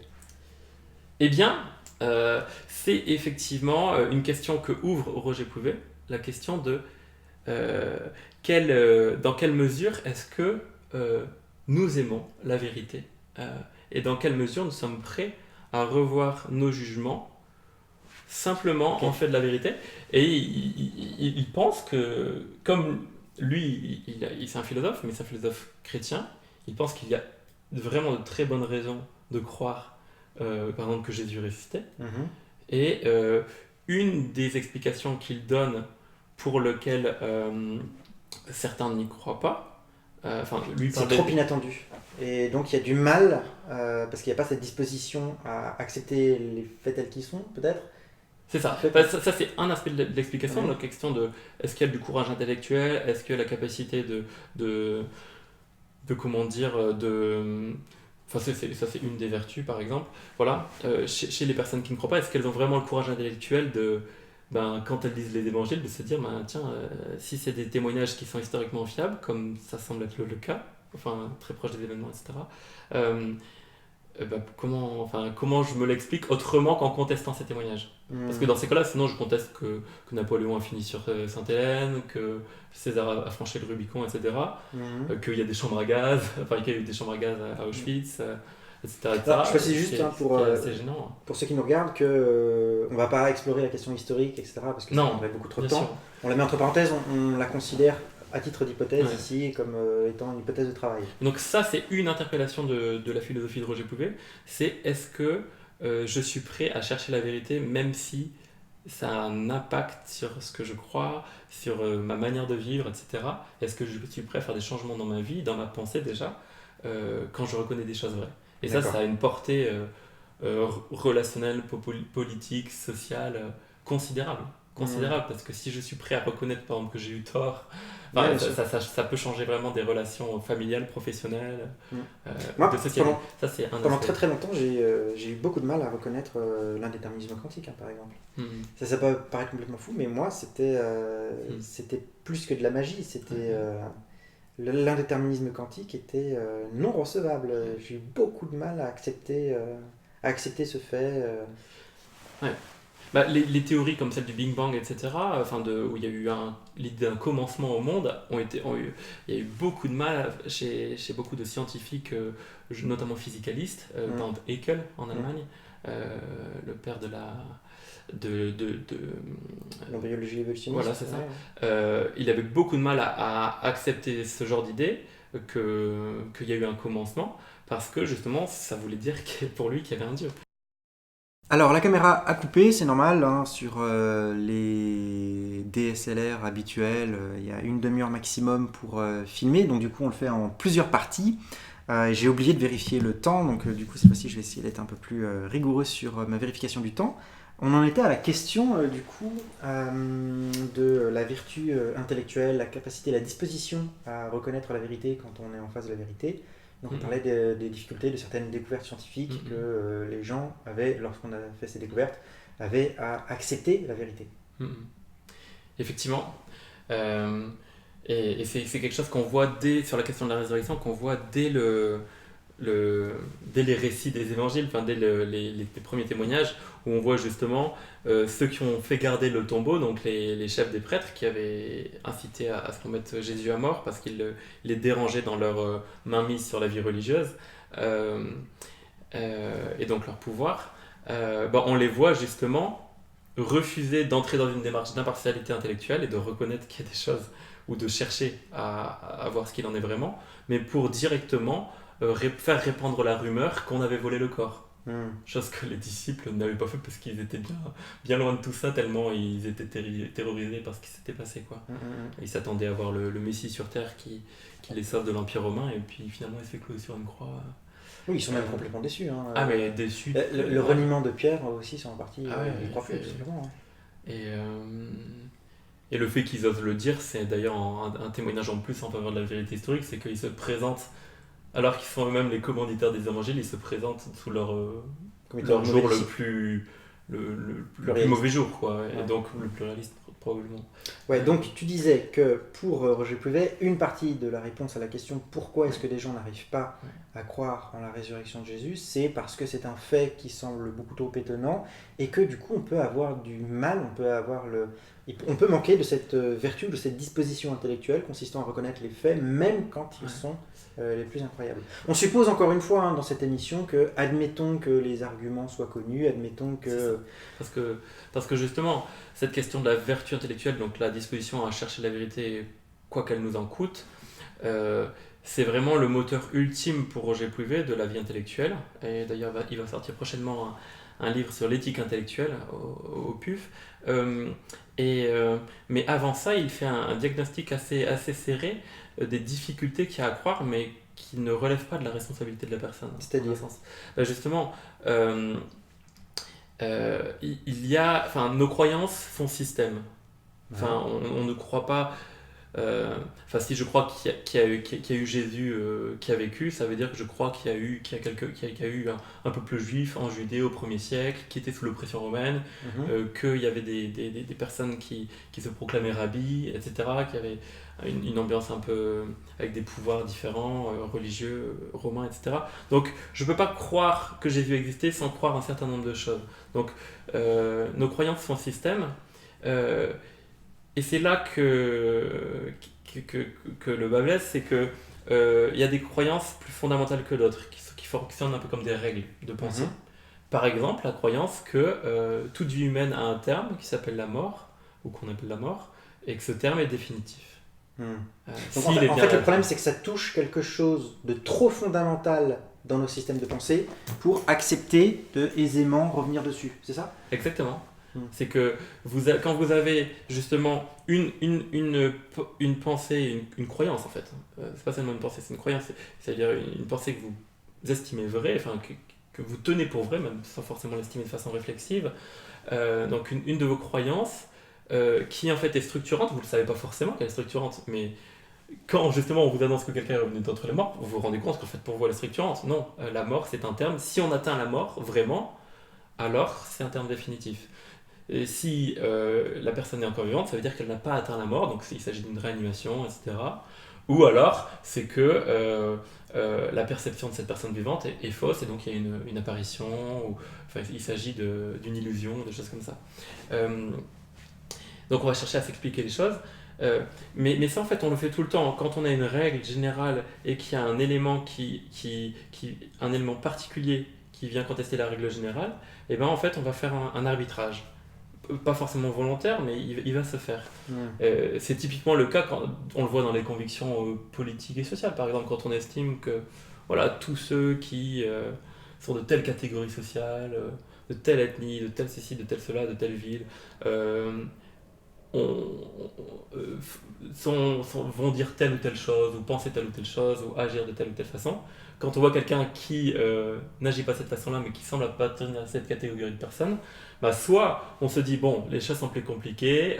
[SPEAKER 2] Eh bien, c'est effectivement une question que ouvre Roger Pouvet, la question de dans quelle mesure est-ce que nous aimons la vérité et dans quelle mesure nous sommes prêts à revoir nos jugements simplement en fait de la vérité. Et il pense que, comme lui, c'est un philosophe, mais c'est un philosophe chrétien, il pense qu'il y a vraiment de très bonnes raisons de croire, par exemple, que Jésus ressuscitait. Et une des explications qu'il donne pour lequel certains n'y croient pas,
[SPEAKER 1] c'est trop inattendu. Et donc il y a du mal, parce qu'il n'y a pas cette disposition à accepter les faits tels qu'ils sont, peut-être.
[SPEAKER 2] C'est ça. Ça c'est un aspect de l'explication, la question de est-ce qu'il y a du courage intellectuel, est-ce qu'il y a la capacité de comment dire, Enfin, ça c'est une des vertus par exemple. Voilà. Chez les personnes qui ne croient pas, est-ce qu'elles ont vraiment le courage intellectuel quand elles lisent les évangiles, de se dire, tiens, si c'est des témoignages qui sont historiquement fiables, comme ça semble être le cas, enfin très proche des événements, etc., comment je me l'explique autrement qu'en contestant ces témoignages? Parce que dans ces cas-là, sinon je conteste que Napoléon a fini sur Sainte-Hélène, que César a franchi le Rubicon, etc., qu'il y a des chambres à gaz, qu'il y a eu des chambres à gaz à Auschwitz, etc.
[SPEAKER 1] Alors, je précise juste
[SPEAKER 2] c'est gênant.
[SPEAKER 1] Pour ceux qui nous regardent que on va pas explorer la question historique, etc., parce que ça prendrait beaucoup trop de temps.
[SPEAKER 2] Sûr.
[SPEAKER 1] On la met entre parenthèses, on la considère à titre d'hypothèse ici comme étant une hypothèse de travail.
[SPEAKER 2] Donc ça, c'est une interpellation de la philosophie de Roger Pouvet, c'est est-ce que je suis prêt à chercher la vérité même si ça a un impact sur ce que je crois, sur ma manière de vivre, etc. Est-ce que je suis prêt à faire des changements dans ma vie, dans ma pensée déjà, quand je reconnais des choses vraies? Et ça a une portée relationnelle, politique, sociale considérable. Parce que si je suis prêt à reconnaître par exemple que j'ai eu tort, ça peut changer vraiment des relations familiales, professionnelles,
[SPEAKER 1] Moi,
[SPEAKER 2] de société.
[SPEAKER 1] Pendant très très longtemps, j'ai eu beaucoup de mal à reconnaître l'indéterminisme quantique, par exemple. Ça peut paraître complètement fou, mais moi, c'était plus que de la magie. C'était l'indéterminisme quantique était non recevable. J'ai eu beaucoup de mal à accepter ce fait.
[SPEAKER 2] Ouais. Les théories comme celle du Big Bang, etc., où il y a eu l'idée d'un commencement au monde, il y a eu beaucoup de mal chez beaucoup de scientifiques, notamment physicalistes, par exemple Haeckel en Allemagne, le père de
[SPEAKER 1] l'embryologie évolutionniste.
[SPEAKER 2] Voilà, c'est ça. Il avait beaucoup de mal à accepter ce genre d'idée, qu'il y a eu un commencement, parce que justement, ça voulait dire pour lui qu'il y avait un Dieu.
[SPEAKER 1] Alors la caméra a coupé, c'est normal, hein, sur les DSLR habituels, il y a une demi-heure maximum pour filmer, donc du coup on le fait en plusieurs parties. J'ai oublié de vérifier le temps, donc du coup cette fois-ci je vais essayer d'être un peu plus rigoureux sur ma vérification du temps. On en était à la question du coup de la vertu intellectuelle, la capacité, la disposition à reconnaître la vérité quand on est en face de la vérité. Donc on parlait des difficultés de certaines découvertes scientifiques que les gens avaient, lorsqu'on a fait ces découvertes, avaient à accepter la vérité.
[SPEAKER 2] Effectivement. Et c'est quelque chose qu'on voit sur la question de la résurrection, qu'on voit dès dès les récits des évangiles, enfin dès les premiers témoignages, où on voit justement ceux qui ont fait garder le tombeau, donc les chefs des prêtres qui avaient incité à se remettre Jésus à mort parce qu'ils les dérangeaient dans leur mainmise sur la vie religieuse et donc leur pouvoir. On les voit justement refuser d'entrer dans une démarche d'impartialité intellectuelle et de reconnaître qu'il y a des choses ou de chercher à voir ce qu'il en est vraiment, mais pour directement faire répandre la rumeur qu'on avait volé le corps. Chose que les disciples n'avaient pas fait parce qu'ils étaient bien loin de tout ça, tellement ils étaient terrorisés par ce qui s'était passé, quoi. Ils s'attendaient à voir le Messie sur terre qui les sauve de l'Empire romain, et puis finalement il se fait clouer sur une croix.
[SPEAKER 1] Oui, ils sont même complètement déçus. Hein.
[SPEAKER 2] Ah, mais déçus.
[SPEAKER 1] Le reniement de Pierre aussi sont en partie. Ils croient plus, tout simplement.
[SPEAKER 2] Et le fait qu'ils osent le dire, c'est d'ailleurs un témoignage en plus en faveur de la vérité historique, c'est qu'ils se présentent, alors qu'ils sont eux-mêmes les commanditaires des évangiles, ils se présentent sous leur jour le plus mauvais jour, quoi. Et donc le plus réaliste, probablement.
[SPEAKER 1] Ouais, donc tu disais que pour Roger Pluvet, une partie de la réponse à la question pourquoi est-ce que des gens n'arrivent pas à croire en la résurrection de Jésus, c'est parce que c'est un fait qui semble beaucoup trop étonnant et que du coup on peut avoir du mal, on peut manquer de cette vertu, de cette disposition intellectuelle consistant à reconnaître les faits même quand ils sont les plus incroyables. On suppose encore une fois dans cette émission que, admettons que les arguments soient connus, admettons que...
[SPEAKER 2] Parce que justement, cette question de la vertu intellectuelle, donc la disposition à chercher la vérité, quoi qu'elle nous en coûte, c'est vraiment le moteur ultime pour Roger Pluvet de la vie intellectuelle. Et d'ailleurs, il va sortir prochainement un livre sur l'éthique intellectuelle au PUF. Mais avant ça, il fait un diagnostic assez serré des difficultés qu'il y a à croire, mais qui ne relèvent pas de la responsabilité de la personne.
[SPEAKER 1] C'est-à-dire
[SPEAKER 2] justement, nos croyances font système. On ne croit pas. Si je crois qu'il y a eu Jésus qui a vécu, ça veut dire que je crois qu'il y a eu un peuple juif en Judée au 1er siècle qui était sous l'oppression romaine, qu'il y avait des personnes qui se proclamaient rabbis, etc., qui avaient une ambiance un peu avec des pouvoirs différents, religieux, romains, etc. Donc je ne peux pas croire que Jésus existait sans croire un certain nombre de choses. Donc nos croyances font système. Et c'est là que le bas blesse, c'est que y a des croyances plus fondamentales que d'autres, qui fonctionnent un peu comme des règles de pensée. Par exemple, la croyance que toute vie humaine a un terme qui s'appelle la mort, ou qu'on appelle la mort, et que ce terme est définitif.
[SPEAKER 1] Donc en fait, le problème, c'est que ça touche quelque chose de trop fondamental dans nos systèmes de pensée pour accepter de aisément revenir dessus, c'est ça ?
[SPEAKER 2] Exactement. C'est que quand vous avez justement une pensée, une croyance en fait, c'est pas seulement une pensée, c'est une croyance, c'est-à-dire une pensée que vous estimez vraie, enfin que vous tenez pour vraie, même sans forcément l'estimer de façon réflexive, donc une de vos croyances qui en fait est structurante, vous ne le savez pas forcément qu'elle est structurante, mais quand justement on vous annonce que quelqu'un est revenu d'entre les morts, vous vous rendez compte qu'en fait pour vous elle est structurante. Non, la mort c'est un terme, si on atteint la mort vraiment, alors c'est un terme définitif. Et si la personne est encore vivante, ça veut dire qu'elle n'a pas atteint la mort, donc il s'agit d'une réanimation, etc. Ou alors, c'est que la perception de cette personne vivante est fausse, et donc il y a une apparition, il s'agit d'une illusion, des choses comme ça. Donc on va chercher à s'expliquer les choses, mais ça en fait on le fait tout le temps. Quand on a une règle générale et qu'il y a un élément un élément particulier qui vient contester la règle générale, et ben en fait on va faire un arbitrage. Pas forcément volontaire, mais il va se faire. C'est typiquement le cas quand on le voit dans les convictions politiques et sociales. Par exemple, quand on estime que tous ceux qui sont de telle catégorie sociale de telle ethnie, de tel ceci, de tel cela, de telle ville, on, vont dire telle ou telle chose, ou penser telle ou telle chose, ou agir de telle ou telle façon. Quand on voit quelqu'un qui n'agit pas de cette façon-là, mais qui semble appartenir à cette catégorie de personnes, bah soit on se dit, bon, les choses sont plus compliquées,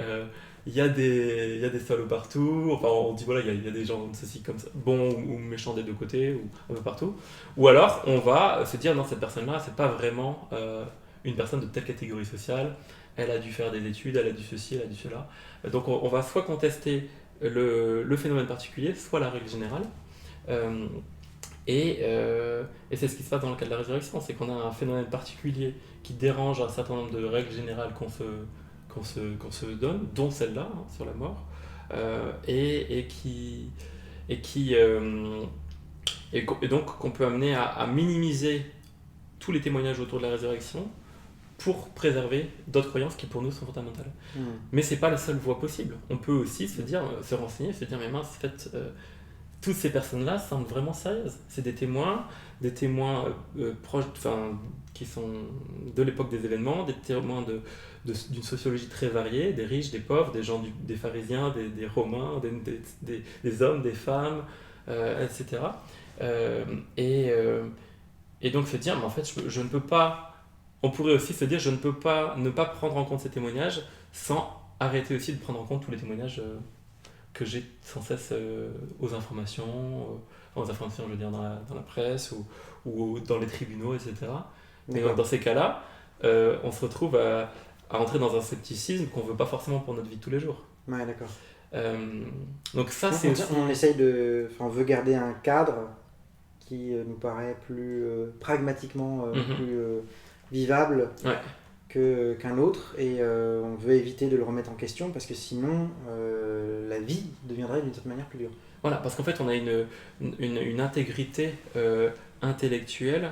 [SPEAKER 2] il y a des salauds partout, enfin on dit voilà, il y a des gens ceci comme ça, bons ou méchants des deux côtés, ou un peu partout. Ou alors on va se dire, non, cette personne-là, c'est pas vraiment une personne de telle catégorie sociale, elle a dû faire des études, elle a dû ceci, elle a dû cela. Donc on va soit contester le phénomène particulier, soit la règle générale. Euh, et c'est ce qui se passe dans le cas de la résurrection, c'est qu'on a un phénomène particulier qui dérange un certain nombre de règles générales qu'on se donne, dont celle-là, hein, sur la mort, et donc qu'on peut amener à minimiser tous les témoignages autour de la résurrection pour préserver d'autres croyances qui pour nous sont fondamentales. Mais c'est pas la seule voie possible. On peut aussi se dire, se renseigner, se dire mais mince, en fait, toutes ces personnes-là semblent vraiment sérieuses. C'est des témoins proches, enfin, qui sont de l'époque des événements, des témoins d'une sociologie très variée, des riches, des pauvres, des gens des pharisiens, des romains, des hommes, des femmes, etc. Et donc se dire, mais en fait, je ne peux pas. On pourrait aussi se dire, je ne peux pas ne pas prendre en compte ces témoignages sans arrêter aussi de prendre en compte tous les témoignages que j'ai sans cesse aux informations, je veux dire, dans la presse ou dans les tribunaux, etc. Et donc, dans ces cas-là, on se retrouve à entrer dans un scepticisme qu'on ne veut pas forcément pour notre vie de tous les jours.
[SPEAKER 1] Ouais, d'accord.
[SPEAKER 2] Donc ça, c'est aussi...
[SPEAKER 1] On essaye on veut garder un cadre qui nous paraît plus pragmatiquement plus vivable qu'un autre, et on veut éviter de le remettre en question parce que sinon la vie deviendrait d'une certaine manière plus dure.
[SPEAKER 2] Voilà, parce qu'en fait on a une intégrité intellectuelle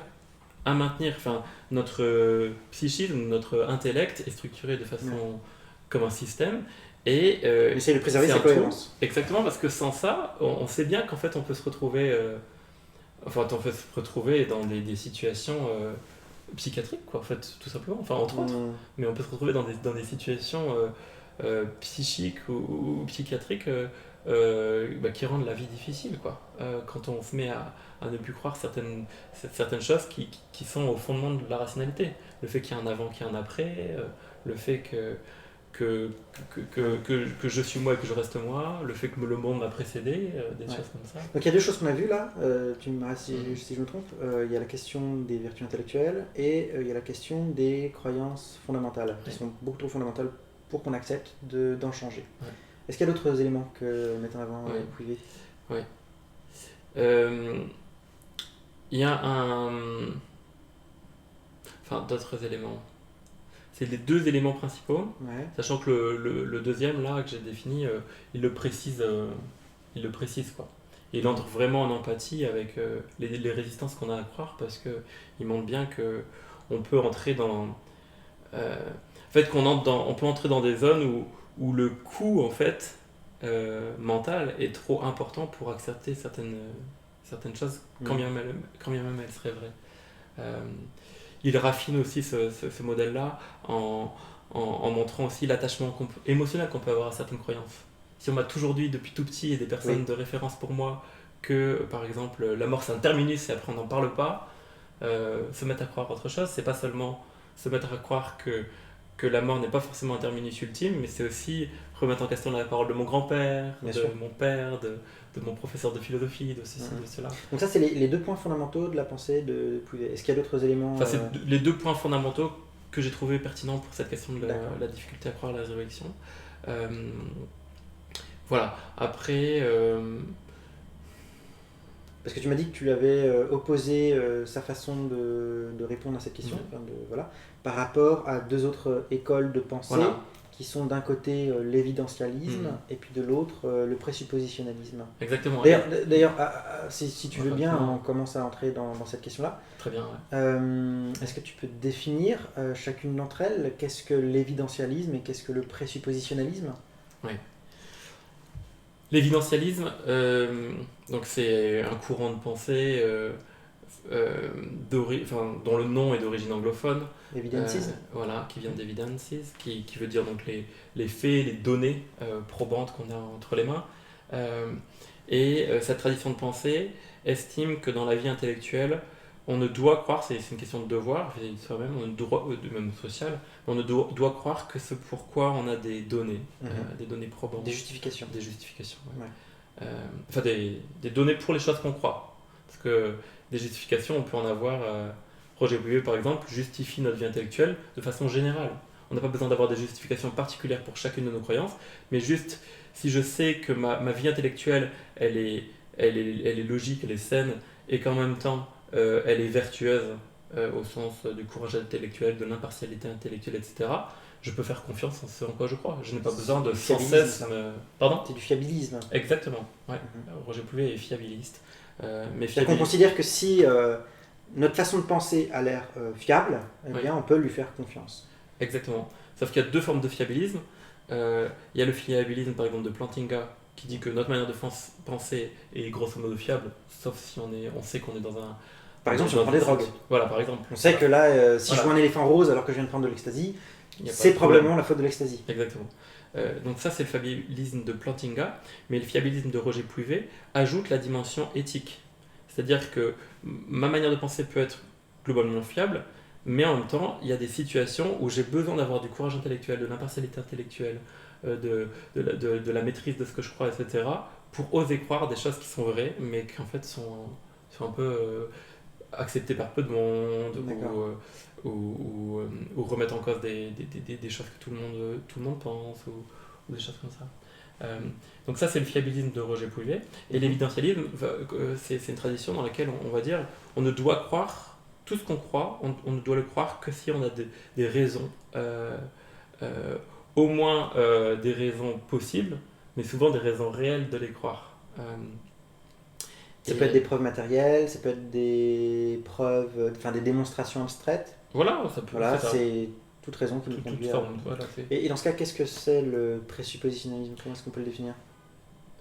[SPEAKER 2] à maintenir. Enfin, notre psychisme, notre intellect est structuré de façon comme un système, et
[SPEAKER 1] essayer de préserver sa cohérence.
[SPEAKER 2] Exactement, parce que sans ça, on sait bien qu'en fait on peut se retrouver dans des situations psychiatriques, quoi, en fait, tout simplement, enfin entre autres. Mais on peut se retrouver dans des situations psychiques ou psychiatriques qui rendent la vie difficile, quoi. Quand on se met à ne plus croire certaines choses qui sont au fondement de la rationalité. Le fait qu'il y a un avant, qu'il y a un après, le fait que je suis moi et que je reste moi, le fait que le monde m'a précédé, des choses comme ça.
[SPEAKER 1] Donc il y a deux choses qu'on a vues là, tu me si je me trompe, il y a la question des vertus intellectuelles et il y a la question des croyances fondamentales, qui sont beaucoup trop fondamentales pour qu'on accepte d'en changer. Ouais. Est-ce qu'il y a d'autres éléments que mettre en avant privé ?
[SPEAKER 2] Oui. Il y a d'autres éléments. C'est les deux éléments principaux, sachant que le deuxième là que j'ai défini, il le précise quoi. Et il entre vraiment en empathie avec les résistances qu'on a à croire, parce que il montre bien que on peut entrer dans on peut entrer dans des zones où le coût en fait mental est trop important pour accepter certaines choses, quand bien même elles seraient vraies. Il raffine aussi ce modèle-là en montrant aussi l'attachement émotionnel qu'on peut avoir à certaines croyances. Si on m'a toujours dit depuis tout petit, et des personnes de référence pour moi, que par exemple la mort c'est un terminus et après on n'en parle pas, se mettre à croire autre chose, c'est pas seulement se mettre à croire que la mort n'est pas forcément un terminus ultime, mais c'est aussi remettre en question la parole de mon grand-père, mon père, de mon professeur de philosophie, de ceci, de cela.
[SPEAKER 1] Donc ça, c'est les deux points fondamentaux de la pensée de Pouillet. Est-ce qu'il y a d'autres éléments
[SPEAKER 2] c'est les deux points fondamentaux que j'ai trouvé pertinents pour cette question de la difficulté à croire à la résurrection. Voilà. Après...
[SPEAKER 1] Parce que tu m'as dit que tu avais opposé sa façon de répondre à cette question, par rapport à deux autres écoles de pensée, qui sont d'un côté l'évidentialisme et puis de l'autre le présuppositionnalisme.
[SPEAKER 2] Exactement.
[SPEAKER 1] D'ailleurs, si tu veux bien, on commence à entrer dans cette question-là.
[SPEAKER 2] Très bien.
[SPEAKER 1] Est-ce que tu peux définir chacune d'entre elles ? Qu'est-ce que l'évidentialisme et qu'est-ce que le présuppositionnalisme ?
[SPEAKER 2] Oui. L'évidentialisme, donc c'est un courant de pensée dont le nom est d'origine anglophone.
[SPEAKER 1] Evidences.
[SPEAKER 2] Voilà, qui vient d'evidences, qui veut dire donc les faits, les données probantes qu'on a entre les mains. Cette tradition de pensée estime que dans la vie intellectuelle, on ne doit croire, c'est une question de devoir vis-à-vis de soi-même, même social, on ne doit croire que ce pourquoi on a des données, des données probantes.
[SPEAKER 1] Des justifications.
[SPEAKER 2] Des justifications, ouais.
[SPEAKER 1] Ouais.
[SPEAKER 2] Enfin, des données pour les choses qu'on croit. Parce que des justifications, on peut en avoir. Roger Bouvier, par exemple, justifie notre vie intellectuelle de façon générale. On n'a pas besoin d'avoir des justifications particulières pour chacune de nos croyances, mais juste si je sais que ma vie intellectuelle, elle est logique, elle est saine, et qu'en même temps, elle est vertueuse au sens du courage intellectuel, de l'impartialité intellectuelle, etc., je peux faire confiance en ce en quoi je crois. Je n'ai pas besoin de sans cesse me... Pardon ?
[SPEAKER 1] C'est du fiabilisme.
[SPEAKER 2] Exactement, ouais. Roger Bouvier est fiabiliste.
[SPEAKER 1] On considère que si notre façon de penser a l'air fiable, eh bien on peut lui faire confiance.
[SPEAKER 2] Exactement. Sauf qu'il y a deux formes de fiabilisme. Il y a le fiabilisme par exemple de Plantinga qui dit que notre manière de penser est grosso modo fiable, sauf si on sait qu'on est dans un...
[SPEAKER 1] Par exemple, si on prend des drogues.
[SPEAKER 2] Voilà, par exemple.
[SPEAKER 1] On sait que là, si je vois un éléphant rose alors que je viens de prendre de l'ecstasy, c'est probablement la faute de l'ecstasy.
[SPEAKER 2] Exactement. Donc ça, c'est le fiabilisme de Plantinga, mais le fiabilisme de Roger Pluvet ajoute la dimension éthique. C'est-à-dire que ma manière de penser peut être globalement fiable, mais en même temps, il y a des situations où j'ai besoin d'avoir du courage intellectuel, de l'impartialité intellectuelle, de la maîtrise de ce que je crois, etc., pour oser croire des choses qui sont vraies, mais qui en fait sont un peu acceptées par peu de monde, ou remettre en cause des choses que tout le monde pense, ou des choses comme ça. Donc ça, c'est le fiabilisme de Roger Pouillet. Et l'évidentialisme, c'est une tradition dans laquelle on va dire on ne doit croire tout ce qu'on croit, on ne doit le croire que si on a des raisons, au moins des raisons possibles, mais souvent des raisons réelles de les croire.
[SPEAKER 1] Ça peut être des preuves matérielles, ça peut être des preuves, enfin des démonstrations abstraites.
[SPEAKER 2] Voilà, ça peut.
[SPEAKER 1] Voilà, c'est toute raison qui nous conduit à... Et dans ce cas, qu'est-ce que c'est le présuppositionnalisme ? Comment est-ce qu'on peut le définir ?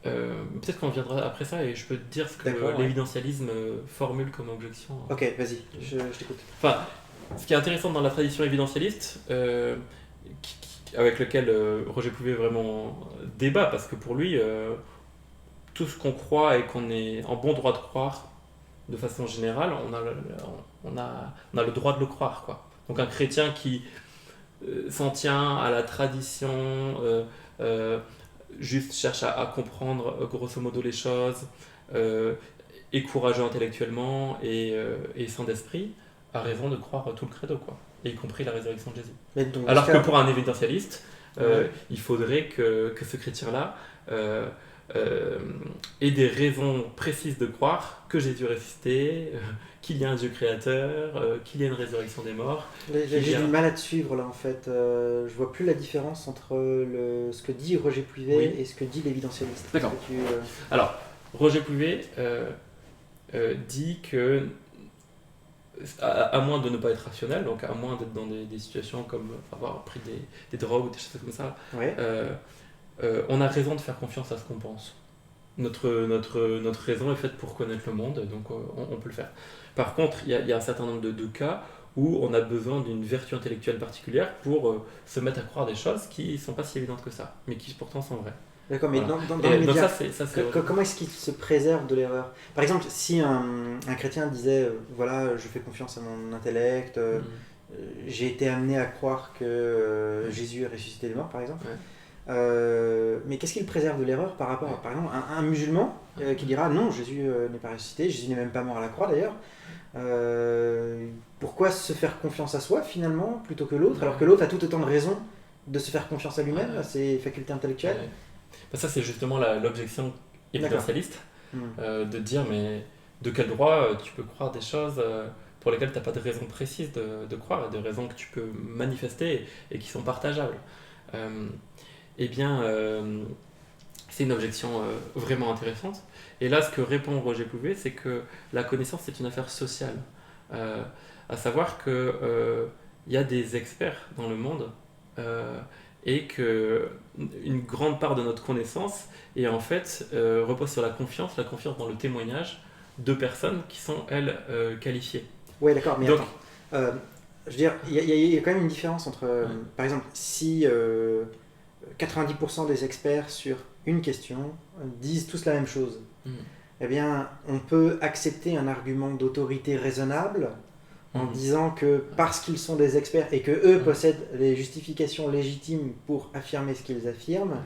[SPEAKER 2] Peut-être qu'on viendra après ça et je peux te dire ce que l'évidentialisme formule comme objection.
[SPEAKER 1] Ok, vas-y, je t'écoute.
[SPEAKER 2] Enfin, ce qui est intéressant dans la tradition évidentialiste, avec lequel Roger Pouvet vraiment débat, parce que pour lui, tout ce qu'on croit et qu'on est en bon droit de croire, de façon générale, on a le droit de le croire, quoi. Donc un chrétien qui s'en tient à la tradition, juste cherche à comprendre grosso modo les choses, est courageux intellectuellement et sain d'esprit, a raison de croire tout le credo, quoi, y compris la résurrection de Jésus. Alors que pour un évidentialiste, il faudrait que ce chrétien-là ait des raisons précises de croire que Jésus est ressuscité, qu'il y a un Dieu créateur, qu'il y a une résurrection des morts.
[SPEAKER 1] J'ai du mal à te suivre là en fait. Je vois plus la différence entre ce que dit Roger Pluvet et ce que dit l'évidentialiste.
[SPEAKER 2] D'accord. Alors, Roger Pluvet dit que, à moins de ne pas être rationnel, donc à moins d'être dans des situations comme avoir pris des drogues ou des choses comme ça, on a raison de faire confiance à ce qu'on pense. Notre raison est faite pour connaître le monde, donc on peut le faire. Par contre, il y a un certain nombre de cas où on a besoin d'une vertu intellectuelle particulière pour se mettre à croire des choses qui ne sont pas si évidentes que ça, mais qui pourtant sont vraies.
[SPEAKER 1] D'accord, mais dans les médias, comment est-ce qu'il se préserve de l'erreur ? Par exemple, si un chrétien disait voilà, je fais confiance à mon intellect, j'ai été amené à croire que Jésus est ressuscité des morts, par exemple. Mais qu'est-ce qu'il préserve de l'erreur par rapport à, par exemple, un musulman qui dira non, Jésus n'est pas ressuscité, Jésus n'est même pas mort à la croix d'ailleurs. Pourquoi se faire confiance à soi finalement plutôt que l'autre, alors que l'autre a tout autant de raisons de se faire confiance à lui-même, à ses facultés intellectuelles ?
[SPEAKER 2] Ça, c'est justement l'objection évidentialiste, de dire mais de quel droit tu peux croire des choses pour lesquelles tu n'as pas de raison précise de croire, et de raisons que tu peux manifester et qui sont partageables. Eh bien, c'est une objection vraiment intéressante. Et là, ce que répond Roger Pouvet, c'est que la connaissance, c'est une affaire sociale. À savoir qu'il y a des experts dans le monde et qu'une grande part de notre connaissance en fait, repose sur la confiance dans le témoignage deux personnes qui sont, elles, qualifiées.
[SPEAKER 1] Ouais, d'accord, mais
[SPEAKER 2] Donc,
[SPEAKER 1] attends. Je veux dire, il y a quand même une différence entre, par exemple, si 90% des experts sur une question disent tous la même chose, eh bien, on peut accepter un argument d'autorité raisonnable en disant que parce qu'ils sont des experts et que eux possèdent les justifications légitimes pour affirmer ce qu'ils affirment,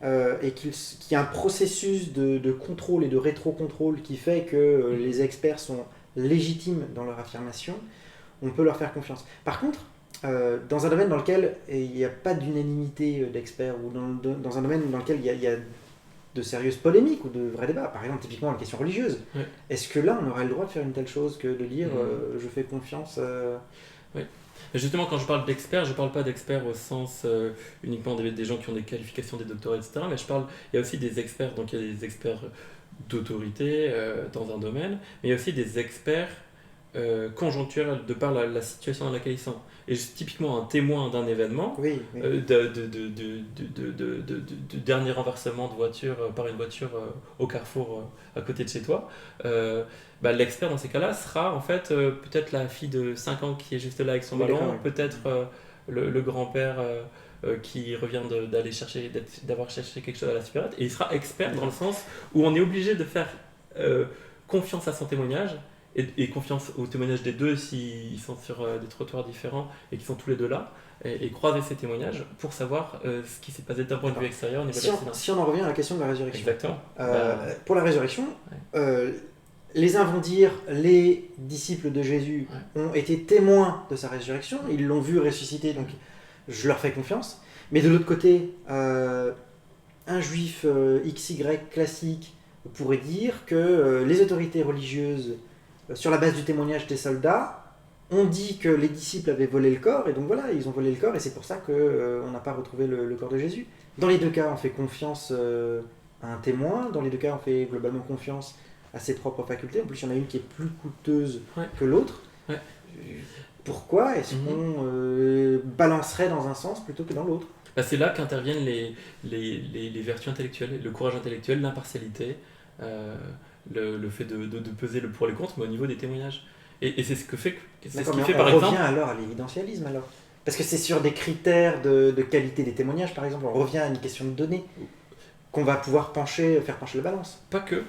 [SPEAKER 1] et qu'il y a un processus de contrôle et de rétro-contrôle qui fait que les experts sont légitimes dans leur affirmation, on peut leur faire confiance. Par contre, dans un domaine dans lequel il n'y a pas d'unanimité d'experts, ou dans un domaine dans lequel il y a de sérieuses polémiques ou de vrais débats, par exemple typiquement la question religieuse, est-ce que là on aurait le droit de faire une telle chose que de dire je fais confiance
[SPEAKER 2] Oui. Justement, quand je parle d'experts, je ne parle pas d'experts au sens uniquement des gens qui ont des qualifications, des doctorats, etc. Mais il y a aussi des experts, donc il y a des experts d'autorité dans un domaine, mais il y a aussi des experts conjoncturels de par la situation dans laquelle ils sont. Et typiquement un témoin d'un événement, de dernier renversement de voiture par une voiture au carrefour à côté de chez toi, l'expert dans ces cas-là sera en fait peut-être la fille de 5 ans qui est juste là avec son ballon, peut-être le grand-père qui revient d'avoir cherché quelque chose à la supérette, et il sera expert dans le sens où on est obligé de faire confiance à son témoignage et confiance au témoignage des deux s'ils sont sur des trottoirs différents et qu'ils sont tous les deux là, et croiser ces témoignages pour savoir ce qui s'est passé d'un point de vue extérieur au niveau de l'accident.
[SPEAKER 1] Si on en revient à la question de la résurrection.
[SPEAKER 2] Exactement.
[SPEAKER 1] Pour la résurrection, les uns vont dire les disciples de Jésus ont été témoins de sa résurrection, ils l'ont vu ressusciter, donc je leur fais confiance. Mais de l'autre côté, un juif XY classique pourrait dire que les autorités religieuses, sur la base du témoignage des soldats, ont dit que les disciples avaient volé le corps, et donc voilà, ils ont volé le corps, et c'est pour ça qu'on n'a pas retrouvé le corps de Jésus. Dans les deux cas, on fait confiance à un témoin, dans les deux cas, on fait globalement confiance à ses propres facultés. En plus, il y en a une qui est plus coûteuse que l'autre. Pourquoi est-ce qu'on balancerait dans un sens plutôt que dans l'autre ?
[SPEAKER 2] C'est là qu'interviennent les vertus intellectuelles, le courage intellectuel, l'impartialité, le fait de peser le pour et le contre, mais au niveau des témoignages. Et c'est ce que fait, par exemple...
[SPEAKER 1] On revient alors à l'évidentialisme alors. Parce que c'est sur des critères de qualité des témoignages, par exemple, on revient à une question de données qu'on va pouvoir faire pencher la balance.
[SPEAKER 2] Pas que,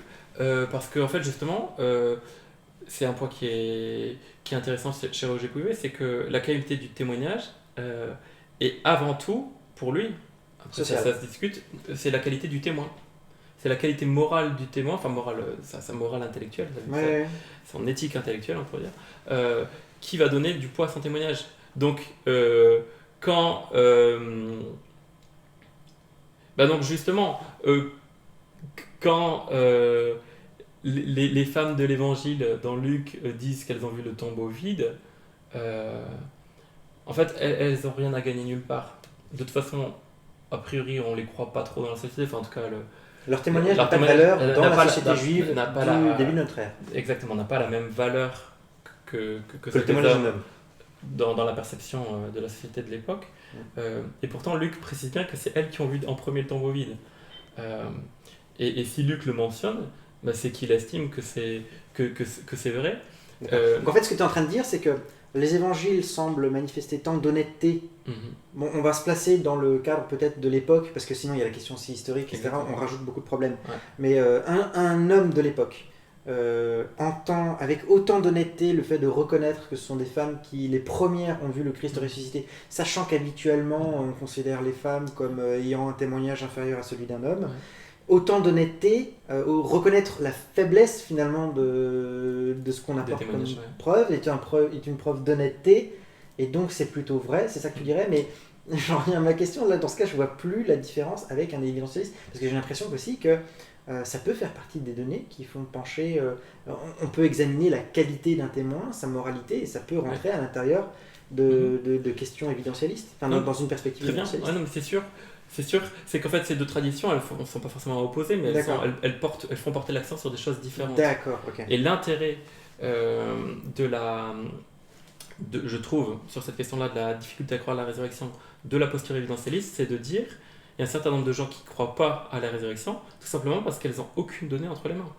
[SPEAKER 2] parce que en fait justement, c'est un point qui est intéressant chez Roger Pouvet, c'est que la qualité du témoignage est avant tout, pour lui, après ça se discute, c'est la qualité du témoin. C'est la qualité morale du témoin, enfin morale, sa morale intellectuelle, son éthique intellectuelle, on pourrait dire, qui va donner du poids à son témoignage. Donc, quand... donc justement, quand les femmes de l'évangile dans Luc disent qu'elles ont vu le tombeau vide, en fait, elles n'ont rien à gagner nulle part. De toute façon, a priori, on ne les croit pas trop dans la société, enfin en tout cas...
[SPEAKER 1] Leur témoignage n'a pas de valeur dans la société juive du début de notre ère.
[SPEAKER 2] Exactement, n'a pas la même valeur que
[SPEAKER 1] le témoignage d'un homme.
[SPEAKER 2] Dans la perception de la société de l'époque. Et pourtant, Luc précise bien que c'est elles qui ont vu en premier le tombeau vide. Et si Luc le mentionne, c'est qu'il estime que c'est vrai.
[SPEAKER 1] Donc en fait, ce que tu es en train de dire, c'est que les évangiles semblent manifester tant d'honnêteté. Bon, on va se placer dans le cadre peut-être de l'époque, parce que sinon il y a la question aussi historique, etc. On rajoute beaucoup de problèmes. Mais un homme de l'époque entend avec autant d'honnêteté le fait de reconnaître que ce sont des femmes qui, les premières, ont vu le Christ ressuscité, sachant qu'habituellement on considère les femmes comme ayant un témoignage inférieur à celui d'un homme. Autant d'honnêteté, reconnaître la faiblesse finalement de ce qu'on apporte comme preuve est une preuve d'honnêteté, et donc c'est plutôt vrai, c'est ça que tu dirais, mais j'en reviens à ma question, là dans ce cas je vois plus la différence avec un évidentialiste, parce que j'ai l'impression aussi que ça peut faire partie des données qui font pencher, on peut examiner la qualité d'un témoin, sa moralité, et ça peut rentrer à l'intérieur de questions évidentialistes, dans une perspective évidentialiste.
[SPEAKER 2] Non, mais c'est sûr. C'est sûr, c'est qu'en fait ces deux traditions, elles ne sont pas forcément opposées, mais elles font porter l'accent sur des choses différentes.
[SPEAKER 1] D'accord, ok.
[SPEAKER 2] Et l'intérêt je trouve, sur cette question-là, de la difficulté à croire à la résurrection de la posture évidentialiste, c'est de dire, il y a un certain nombre de gens qui ne croient pas à la résurrection, tout simplement parce qu'elles n'ont aucune donnée entre les mains.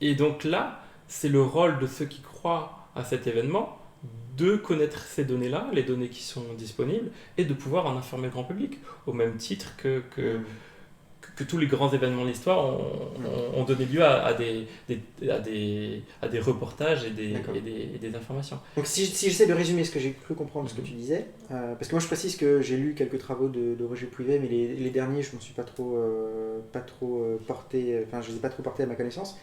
[SPEAKER 2] Et donc là, c'est le rôle de ceux qui croient à cet événement de connaître ces données-là, les données qui sont disponibles, et de pouvoir en informer le grand public, au même titre que tous les grands événements de l'histoire ont donné lieu à des reportages et des informations.
[SPEAKER 1] Donc si j'essaie de résumer ce que j'ai cru comprendre de ce que tu disais, parce que moi je précise que j'ai lu quelques travaux de Roger Pouivet, mais les derniers je ne me suis pas trop porté, enfin je les ai pas trop portés à ma connaissance.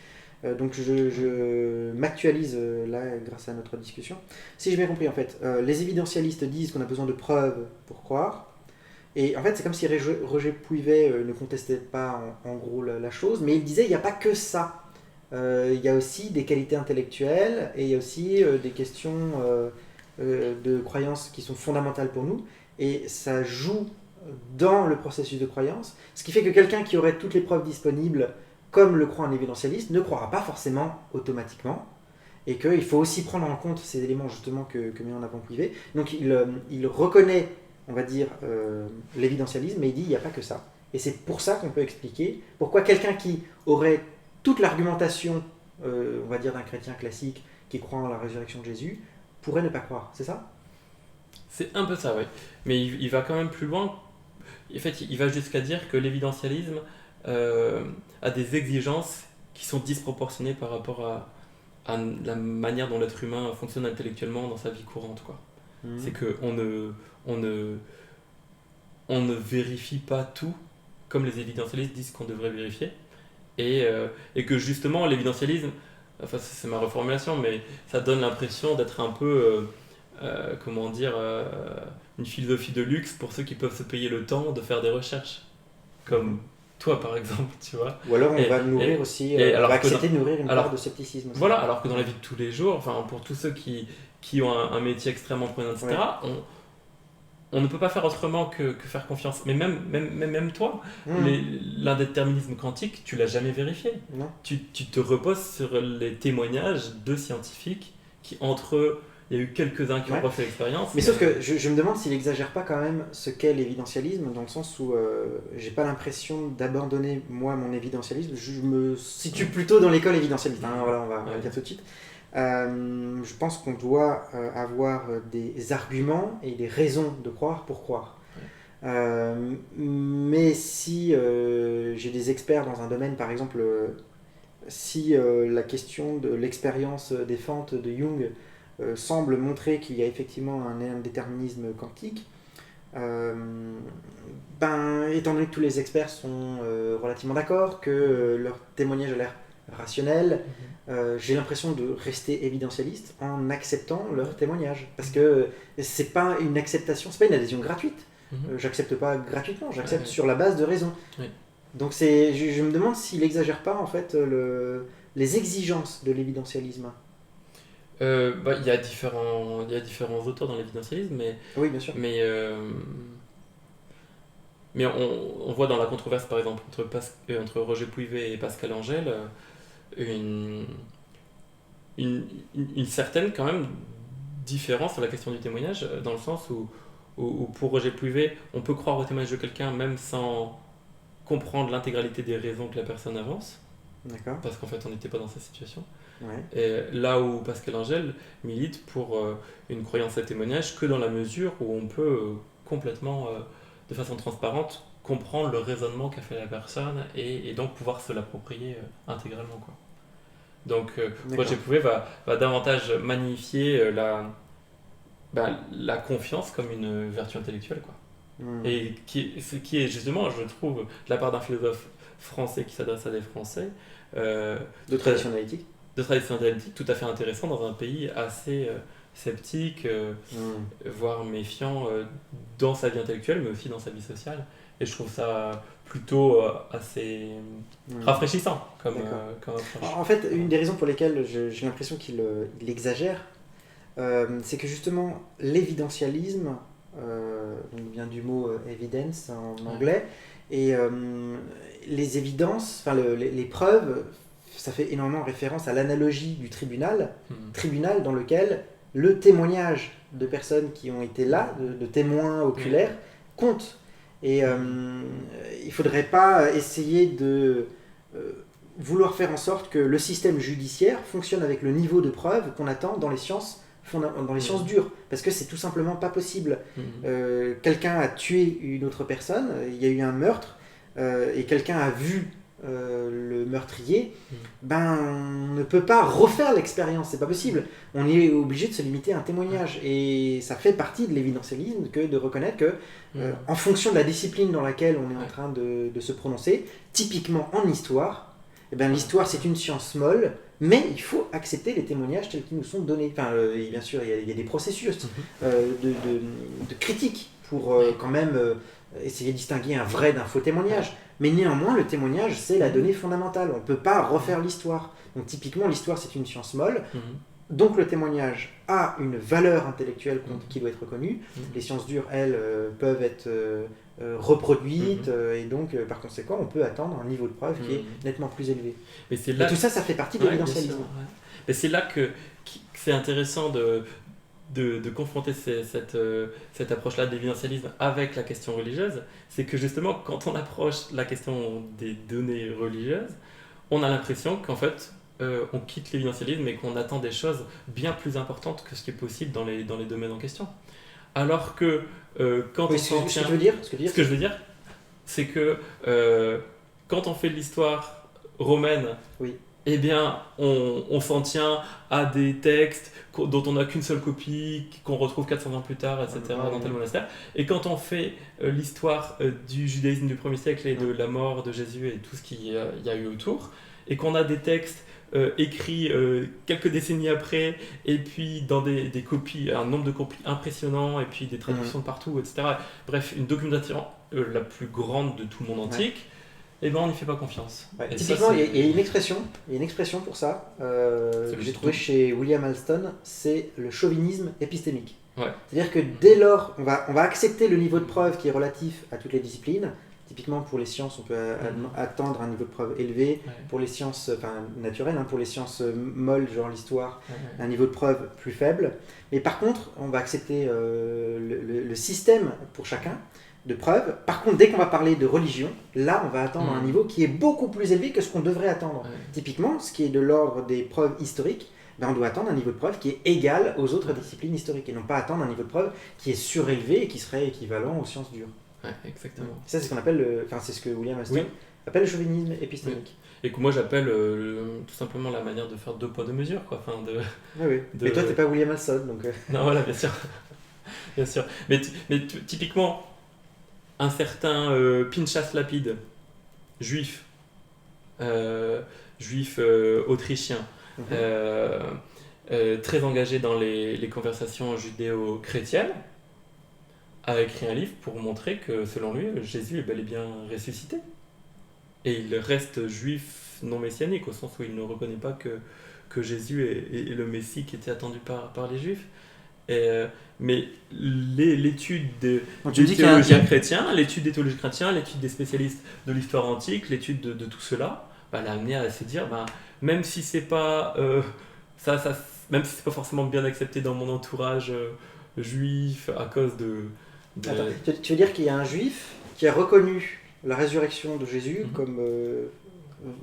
[SPEAKER 1] Donc je m'actualise là grâce à notre discussion. Si j'ai bien compris en fait, les évidentialistes disent qu'on a besoin de preuves pour croire. Et en fait, c'est comme si Roger Pouivet ne contestait pas en gros la chose, mais il disait il n'y a pas que ça. Il y a aussi des qualités intellectuelles et il y a aussi des questions de croyances qui sont fondamentales pour nous. Et ça joue dans le processus de croyance, ce qui fait que quelqu'un qui aurait toutes les preuves disponibles, comme le croit un évidentialiste, ne croira pas forcément automatiquement. Et qu'il faut aussi prendre en compte ces éléments justement que met en avant Pouivet. Donc il reconnaît, on va dire, l'évidentialisme, mais il dit il n'y a pas que ça. Et c'est pour ça qu'on peut expliquer pourquoi quelqu'un qui aurait toute l'argumentation, on va dire, d'un chrétien classique qui croit en la résurrection de Jésus, pourrait ne pas croire. C'est ça ?
[SPEAKER 2] C'est un peu ça, oui. Mais il va quand même plus loin. En fait, il va jusqu'à dire que l'évidentialisme a des exigences qui sont disproportionnées par rapport à la manière dont l'être humain fonctionne intellectuellement dans sa vie courante, quoi. C'est qu'on ne vérifie pas tout comme les évidentialistes disent qu'on devrait vérifier. Et que justement, l'évidentialisme, enfin c'est ma reformulation, mais ça donne l'impression d'être un peu, une philosophie de luxe pour ceux qui peuvent se payer le temps de faire des recherches. Comme toi, par exemple, tu vois.
[SPEAKER 1] Ou alors on va nourrir aussi, on va accepter de nourrir une part de scepticisme.
[SPEAKER 2] Voilà, alors que dans la vie de tous les jours, enfin, pour tous ceux qui ont un métier extrêmement prenant, etc., ouais. On ne peut pas faire autrement que faire confiance. Mais même toi, l'indéterminisme quantique, tu l'as jamais vérifié.
[SPEAKER 1] Non.
[SPEAKER 2] Tu te reposes sur les témoignages de scientifiques qui, entre eux, il y a eu quelques-uns qui ont refait l'expérience.
[SPEAKER 1] Mais sauf que je me demande s'il n'exagère pas quand même ce qu'est l'évidentialisme, dans le sens où j'ai pas l'impression d'abandonner, moi, mon évidentialisme. Je me situe plutôt dans l'école évidentialiste. Hein, voilà, on va dire tout de suite. Je pense qu'on doit avoir des arguments et des raisons de croire pour croire. Mais si j'ai des experts dans un domaine, par exemple, si la question de l'expérience des fentes de Jung semble montrer qu'il y a effectivement un déterminisme quantique, étant donné que tous les experts sont relativement d'accord, que leur témoignage a l'air rationnel, j'ai l'impression de rester évidentialiste en acceptant leur témoignage, parce que c'est pas une acceptation, c'est pas une adhésion gratuite. J'accepte pas gratuitement, j'accepte sur la base de raison. Donc je me demande s'il exagère pas en fait les exigences de l'évidentialisme.
[SPEAKER 2] Il y a différents auteurs dans l'évidentialisme, mais
[SPEAKER 1] oui, bien sûr.
[SPEAKER 2] Mais on voit dans la controverse par exemple entre Roger Pouivet et Pascal Angel une certaine quand même différence sur la question du témoignage, dans le sens où pour Roger Pouivet on peut croire au témoignage de quelqu'un même sans comprendre l'intégralité des raisons que la personne avance.
[SPEAKER 1] D'accord.
[SPEAKER 2] Parce qu'en fait on n'était pas dans sa situation.
[SPEAKER 1] Ouais.
[SPEAKER 2] Et là où Pascal Angel milite pour une croyance à témoignage que dans la mesure où on peut complètement, de façon transparente, comprendre le raisonnement qu'a fait la personne et donc pouvoir se l'approprier intégralement, quoi. Donc Roger Pouvet va davantage magnifier la confiance comme une vertu intellectuelle, quoi. Et ce qui est justement, je trouve, de la part d'un philosophe français qui s'adresse à des Français,
[SPEAKER 1] de tradition analytique,
[SPEAKER 2] tout à fait intéressant dans un pays assez sceptique, voire méfiant dans sa vie intellectuelle, mais aussi dans sa vie sociale. Et je trouve ça plutôt assez rafraîchissant comme approche.
[SPEAKER 1] En fait, une des raisons pour lesquelles j'ai l'impression qu'il exagère, c'est que justement l'évidentialisme vient du mot evidence en anglais, et les évidences, les preuves, ça fait énormément référence à l'analogie du tribunal dans lequel le témoignage de personnes qui ont été là, de témoins oculaires, compte. Et il ne faudrait pas essayer de vouloir faire en sorte que le système judiciaire fonctionne avec le niveau de preuve qu'on attend dans les sciences dures, parce que c'est tout simplement pas possible. Quelqu'un a tué une autre personne, il y a eu un meurtre, et quelqu'un a vu le meurtrier, on ne peut pas refaire l'expérience, c'est pas possible. On est obligé de se limiter à un témoignage, et ça fait partie de l'évidentialisme que de reconnaître que, en fonction de la discipline dans laquelle on est en train de se prononcer, typiquement en histoire, l'histoire c'est une science molle, mais il faut accepter les témoignages tels qu'ils nous sont donnés. Et bien sûr, il y a des processus de critique pour quand même essayer de distinguer un vrai d'un faux témoignage. Mais néanmoins, le témoignage, c'est la donnée fondamentale. On ne peut pas refaire l'histoire. Donc typiquement, l'histoire, c'est une science molle. Donc le témoignage a une valeur intellectuelle qui doit être reconnue. Les sciences dures, elles, peuvent être reproduites, et donc par conséquent, on peut attendre un niveau de preuve qui est nettement plus élevé.
[SPEAKER 2] Mais c'est
[SPEAKER 1] là et tout ça, ça fait partie de l'évidentialisme.
[SPEAKER 2] Mais c'est là que c'est intéressant de confronter cette approche-là de l'évidentialisme avec la question religieuse. C'est que justement, quand on approche la question des données religieuses, on a l'impression qu'en fait, on quitte l'évidentialisme et qu'on attend des choses bien plus importantes que ce qui est possible dans les domaines en question. Alors que quand on s'en tient... Ce que je veux dire, c'est que quand on fait de l'histoire romaine, eh bien, on s'en tient à des textes dont on n'a qu'une seule copie, qu'on retrouve 400 ans plus tard, etc., dans tel monastère. Et quand on fait l'histoire du judaïsme du 1er siècle et de la mort de Jésus et tout ce qu'il y a eu autour, et qu'on a des textes écrits quelques décennies après, et puis dans des copies, un nombre de copies impressionnant, et puis des traductions de partout, etc. Bref, une documentation la plus grande de tout le monde antique. Eh ben, on n'y fait pas confiance.
[SPEAKER 1] Typiquement, il y a une expression pour ça que j'ai trouvé chez William Alston, c'est le chauvinisme épistémique. C'est-à-dire que dès lors, on va accepter le niveau de preuve qui est relatif à toutes les disciplines. Typiquement, pour les sciences, on peut attendre un niveau de preuve élevé. Pour les sciences naturelles, pour les sciences molles, genre l'histoire, un niveau de preuve plus faible. Mais par contre, on va accepter le système pour chacun de preuves. Par contre, dès qu'on va parler de religion, là, on va attendre un niveau qui est beaucoup plus élevé que ce qu'on devrait attendre. Typiquement, ce qui est de l'ordre des preuves historiques, on doit attendre un niveau de preuve qui est égal aux autres disciplines historiques, et non pas attendre un niveau de preuve qui est surélevé et qui serait équivalent aux sciences dures.
[SPEAKER 2] Exactement.
[SPEAKER 1] Ça, c'est ce qu'on appelle, c'est ce que William Aston appelle le chauvinisme épistémique.
[SPEAKER 2] Et que moi j'appelle tout simplement la manière de faire 2 poids 2 mesures, quoi.
[SPEAKER 1] Mais toi, t'es pas William Aston, donc.
[SPEAKER 2] Non, voilà, bien sûr, bien sûr. Mais typiquement, un certain Pinchas Lapide, juif autrichien, très engagé dans les conversations judéo-chrétiennes, a écrit un livre pour montrer que, selon lui, Jésus est bel et bien ressuscité. Et il reste juif non messianique, au sens où il ne reconnaît pas que Jésus est le Messie qui était attendu par les Juifs. Mais l'étude des théologiens chrétiens, l'étude des spécialistes de l'histoire antique, l'étude de tout cela, l'a amené à se dire, même si c'est pas même si c'est pas forcément bien accepté dans mon entourage juif à cause de...
[SPEAKER 1] Attends, tu veux dire qu'il y a un juif qui a reconnu la résurrection de Jésus comme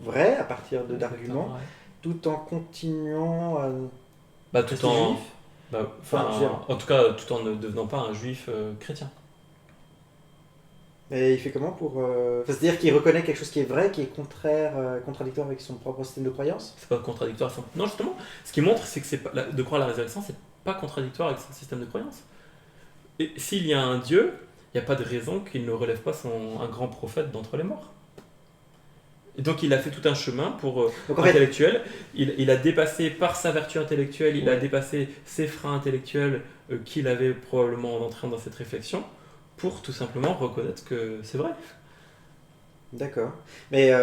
[SPEAKER 1] vraie à partir d'arguments, tout en continuant à
[SPEAKER 2] tout en juif. En tout cas, tout en ne devenant pas un juif chrétien.
[SPEAKER 1] Et il fait comment pour... c'est-à-dire qu'il reconnaît quelque chose qui est vrai, qui est contradictoire avec son propre système de croyance ?
[SPEAKER 2] C'est pas contradictoire. Non, justement, ce qui montre, c'est que de croire à la résurrection, c'est pas contradictoire avec son système de croyance. Et s'il y a un Dieu, il n'y a pas de raison qu'il ne relève pas un grand prophète d'entre les morts. Et donc il a fait tout un chemin pour intellectuel. Il a dépassé par sa vertu intellectuelle, il a dépassé ses freins intellectuels qu'il avait probablement en entrant dans cette réflexion, pour tout simplement reconnaître que c'est vrai.
[SPEAKER 1] D'accord. Mais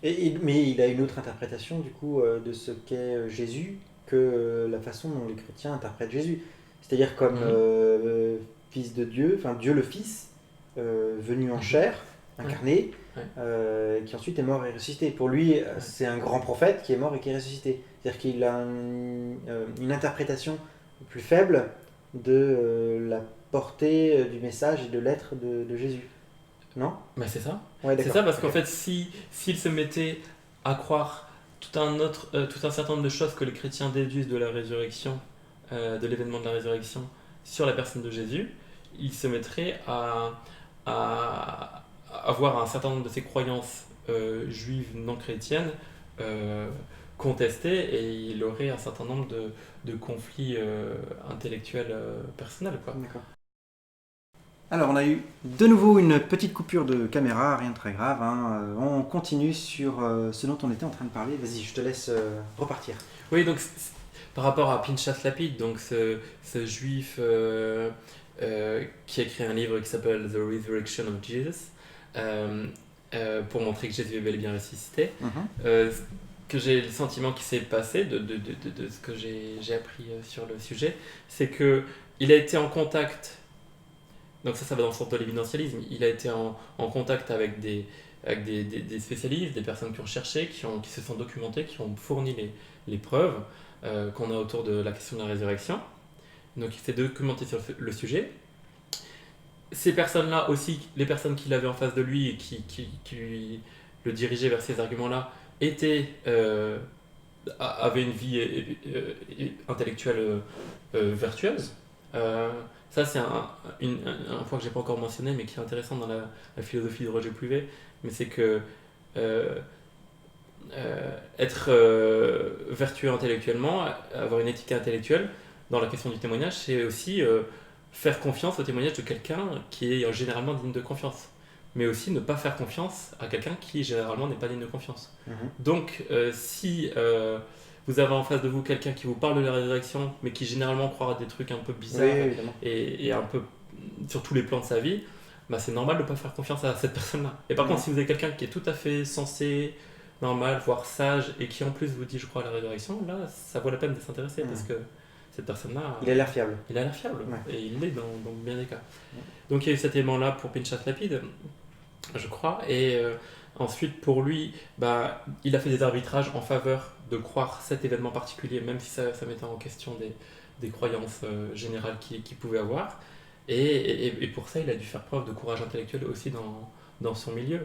[SPEAKER 1] il a une autre interprétation du coup de ce qu'est Jésus que la façon dont les chrétiens interprètent Jésus. C'est-à-dire comme fils de Dieu, enfin Dieu le Fils, venu en chair, incarné, qui ensuite est mort et ressuscité. Pour lui, c'est un grand prophète qui est mort et qui est ressuscité. C'est-à-dire qu'il a une interprétation plus faible de la portée du message et de l'être de Jésus. Non?
[SPEAKER 2] Bah c'est ça.
[SPEAKER 1] Ouais,
[SPEAKER 2] C'est
[SPEAKER 1] d'accord.
[SPEAKER 2] ça parce qu'en
[SPEAKER 1] Ok.
[SPEAKER 2] fait, s'il se mettait à croire tout un certain nombre de choses que les chrétiens déduisent de la résurrection, de l'événement de la résurrection sur la personne de Jésus, il se mettrait à avoir un certain nombre de ses croyances juives non chrétiennes euh, contestées et il aurait un certain nombre de conflits intellectuels personnels, quoi.
[SPEAKER 1] D'accord. Alors, on a eu de nouveau une petite coupure de caméra, rien de très grave, hein. On continue sur ce dont on était en train de parler. Vas-y, je te laisse repartir.
[SPEAKER 2] Oui, donc par rapport à Pinchas Lapid, donc ce juif qui a écrit un livre qui s'appelle The Resurrection of Jesus, euh, pour montrer que Jésus est bel et bien ressuscité,
[SPEAKER 1] Mhm.
[SPEAKER 2] que j'ai le sentiment qui s'est passé de ce que j'ai appris sur le sujet, c'est que il a été en contact, donc ça va dans le sens de l'évidentialisme, il a été en contact avec des spécialistes, des personnes qui ont cherché, qui se sont documentés, qui ont fourni les preuves qu'on a autour de la question de la résurrection. Donc il s'est documenté sur le sujet. Ces personnes-là aussi, les personnes qu'il avait en face de lui et qui lui le dirigeaient vers ces arguments-là, avaient une vie intellectuelle vertueuse. Ça, c'est un point que j'ai pas encore mentionné, mais qui est intéressant dans la philosophie de Roger Pluvet. Mais c'est que euh, être vertueux intellectuellement, avoir une éthique intellectuelle dans la question du témoignage, c'est aussi faire confiance au témoignage de quelqu'un qui est généralement digne de confiance. Mais aussi ne pas faire confiance à quelqu'un qui généralement n'est pas digne de confiance.
[SPEAKER 1] Mhm.
[SPEAKER 2] Donc, si vous avez en face de vous quelqu'un qui vous parle de la résurrection, mais qui généralement croit à des trucs un peu
[SPEAKER 1] Oui,
[SPEAKER 2] bizarres
[SPEAKER 1] évidemment.
[SPEAKER 2] et un peu sur tous les plans de sa vie, bah c'est normal de ne pas faire confiance à cette personne-là. Et par contre, si vous avez quelqu'un qui est tout à fait sensé, normal, voire sage, et qui en plus vous dit je crois à la résurrection, là, ça vaut la peine de s'intéresser parce que cette personne-là,
[SPEAKER 1] Il a l'air fiable.
[SPEAKER 2] il a l'air fiable,
[SPEAKER 1] Ouais.
[SPEAKER 2] et il l'est dans bien des cas.
[SPEAKER 1] Ouais.
[SPEAKER 2] Donc il y a eu cet élément-là pour Pinchas Lapid, je crois, et ensuite pour lui, bah, il a fait des arbitrages en faveur de croire cet événement particulier, même si ça mettait en question des croyances générales qu'il pouvait avoir. Et pour ça, il a dû faire preuve de courage intellectuel aussi dans son milieu.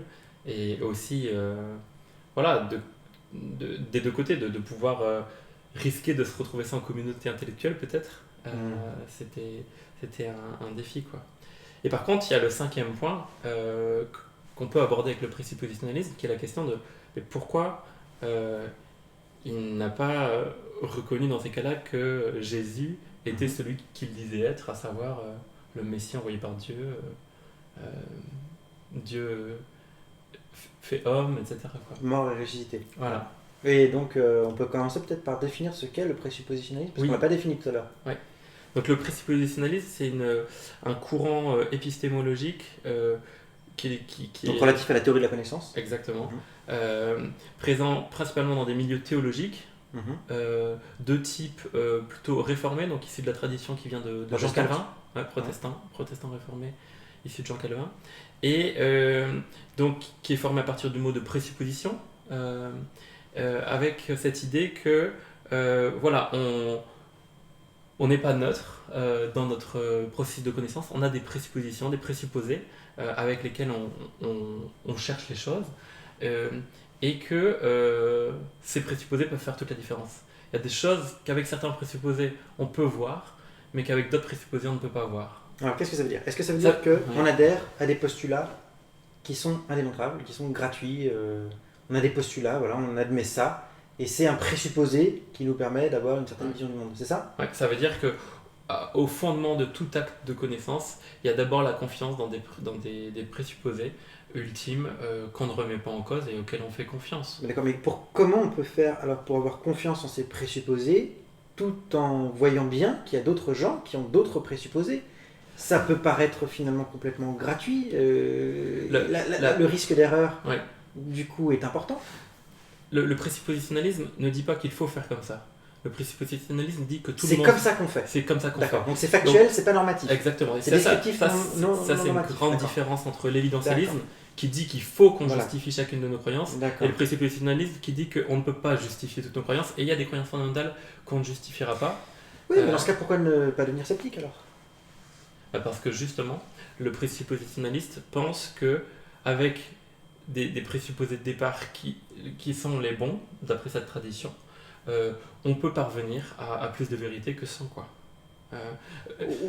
[SPEAKER 2] Et aussi, voilà, des deux côtés, de pouvoir risquer de se retrouver sans communauté intellectuelle, peut-être. C'était un défi, quoi. Et par contre, il y a le cinquième point qu'on peut aborder avec le présuppositionnalisme, qui est la question de mais pourquoi il n'a pas reconnu dans ces cas-là que Jésus était celui qu'il disait être, à savoir le Messie envoyé par Dieu, euh, Dieu fait homme, etc., quoi.
[SPEAKER 1] Mort et ressuscité.
[SPEAKER 2] Voilà.
[SPEAKER 1] Et donc, on peut commencer peut-être par définir ce qu'est le présuppositionnalisme, parce
[SPEAKER 2] Oui.
[SPEAKER 1] qu'on l'a pas défini tout à l'heure.
[SPEAKER 2] Ouais. Donc le présuppositionnalisme, c'est un courant épistémologique qui
[SPEAKER 1] Donc
[SPEAKER 2] est
[SPEAKER 1] relatif à la théorie de la connaissance.
[SPEAKER 2] exactement
[SPEAKER 1] Mhm.
[SPEAKER 2] présent principalement dans des milieux théologiques
[SPEAKER 1] Mhm.
[SPEAKER 2] de type plutôt réformé, donc issu de la tradition qui vient de Jean
[SPEAKER 1] Protestante.
[SPEAKER 2] Calvin, ouais, protestant réformé, issu de Jean Calvin, et donc qui est formé à partir du mot de présupposition, avec cette idée que voilà, on n'est pas neutre dans notre processus de connaissance, on a des présuppositions, des présupposés avec lesquels on cherche les choses, et que ces présupposés peuvent faire toute la différence. Il y a des choses qu'avec certains présupposés on peut voir, mais qu'avec d'autres présupposés on ne peut pas voir.
[SPEAKER 1] Alors, qu'est-ce que ça veut dire? Est-ce que ça veut
[SPEAKER 2] Ça-
[SPEAKER 1] dire qu'on adhère à des postulats qui sont indémontrables, qui sont gratuits? On a des postulats, voilà, on admet ça, et c'est un présupposé qui nous permet d'avoir une certaine vision du monde, c'est ça?
[SPEAKER 2] Ouais, ça veut dire que au fondement de tout acte de connaissance, il y a d'abord la confiance dans des présupposés ultimes qu'on ne remet pas en cause et auxquels on fait confiance.
[SPEAKER 1] Mais d'accord, mais comment on peut faire alors pour avoir confiance en ces présupposés tout en voyant bien qu'il y a d'autres gens qui ont d'autres présupposés? Ça peut paraître finalement complètement gratuit. Le risque d'erreur,
[SPEAKER 2] Ouais.
[SPEAKER 1] du coup, est important.
[SPEAKER 2] Le présuppositionnalisme ne dit pas qu'il faut faire comme ça. Le présuppositionnalisme dit que tout le
[SPEAKER 1] C'est
[SPEAKER 2] monde...
[SPEAKER 1] comme ça qu'on fait.
[SPEAKER 2] C'est comme ça qu'on fait.
[SPEAKER 1] D'accord, donc c'est factuel, c'est pas normatif.
[SPEAKER 2] Exactement. Et
[SPEAKER 1] C'est descriptif,
[SPEAKER 2] ça,
[SPEAKER 1] non
[SPEAKER 2] c'est une
[SPEAKER 1] normatif,
[SPEAKER 2] grande
[SPEAKER 1] d'accord.
[SPEAKER 2] différence entre l'évidentialisme,
[SPEAKER 1] D'accord.
[SPEAKER 2] qui dit qu'il faut qu'on
[SPEAKER 1] Voilà.
[SPEAKER 2] justifie chacune de nos croyances, et
[SPEAKER 1] D'accord.
[SPEAKER 2] le présuppositionnalisme qui dit qu'on ne peut pas justifier toutes nos croyances, et il y a des croyances fondamentales qu'on ne justifiera pas.
[SPEAKER 1] Oui, mais dans ce cas, pourquoi ne pas devenir sceptique alors?
[SPEAKER 2] Parce que justement, le présuppositionnaliste pense que avec des présupposés de départ qui sont les bons, d'après cette tradition, on peut parvenir à plus de vérité que sans, quoi.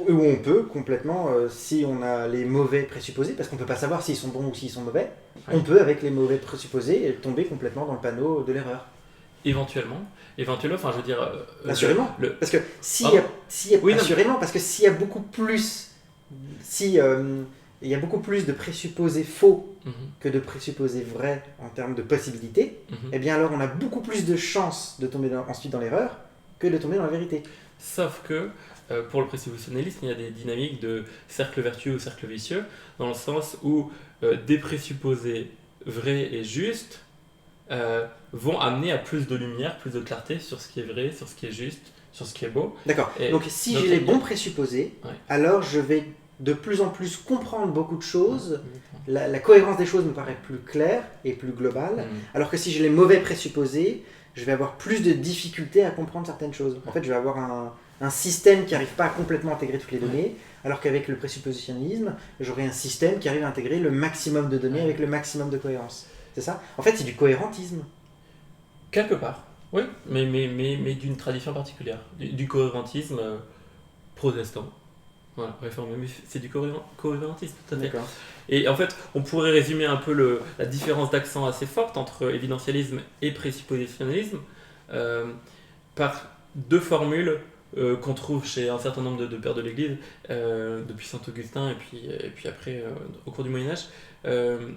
[SPEAKER 1] Ou on peut complètement, si on a les mauvais présupposés, parce qu'on ne peut pas savoir s'ils sont bons ou s'ils sont mauvais, on peut, avec les mauvais présupposés, tomber complètement dans le panneau de l'erreur.
[SPEAKER 2] Éventuellement, enfin je veux dire...
[SPEAKER 1] assurément, parce que parce que s'il y a beaucoup plus... il y a beaucoup plus de présupposés faux que de présupposés vrais en termes de possibilités, et bien alors on a beaucoup plus de chances de tomber ensuite dans l'erreur que de tomber dans la vérité.
[SPEAKER 2] Sauf que pour le présuppositionnalisme, il y a des dynamiques de cercle vertueux ou cercle vicieux, dans le sens où des présupposés vrais et justes vont amener à plus de lumière, plus de clarté sur ce qui est vrai, sur ce qui est juste, sur ce qui est beau.
[SPEAKER 1] D'accord, donc si j'ai les bons présupposés, alors je vais de plus en plus comprendre beaucoup de choses, la cohérence des choses me paraît plus claire et plus globale, alors que si j'ai les mauvais présupposés, je vais avoir plus de difficultés à comprendre certaines choses. En fait, je vais avoir un système qui n'arrive pas à complètement intégrer toutes les données, alors qu'avec le présuppositionnisme, j'aurai un système qui arrive à intégrer le maximum de données avec le maximum de cohérence. C'est ça ? En fait, c'est du cohérentisme.
[SPEAKER 2] Quelque part, oui, mais d'une tradition particulière. Du cohérentisme protestant. Voilà, réformé, mais c'est du cohérentisme, tout à fait.
[SPEAKER 1] D'accord.
[SPEAKER 2] Et en fait, on pourrait résumer un peu la différence d'accent assez forte entre évidentialisme et présuppositionnalisme par deux formules qu'on trouve chez un certain nombre de pères de l'Église, depuis saint Augustin et puis après au cours du Moyen-Âge.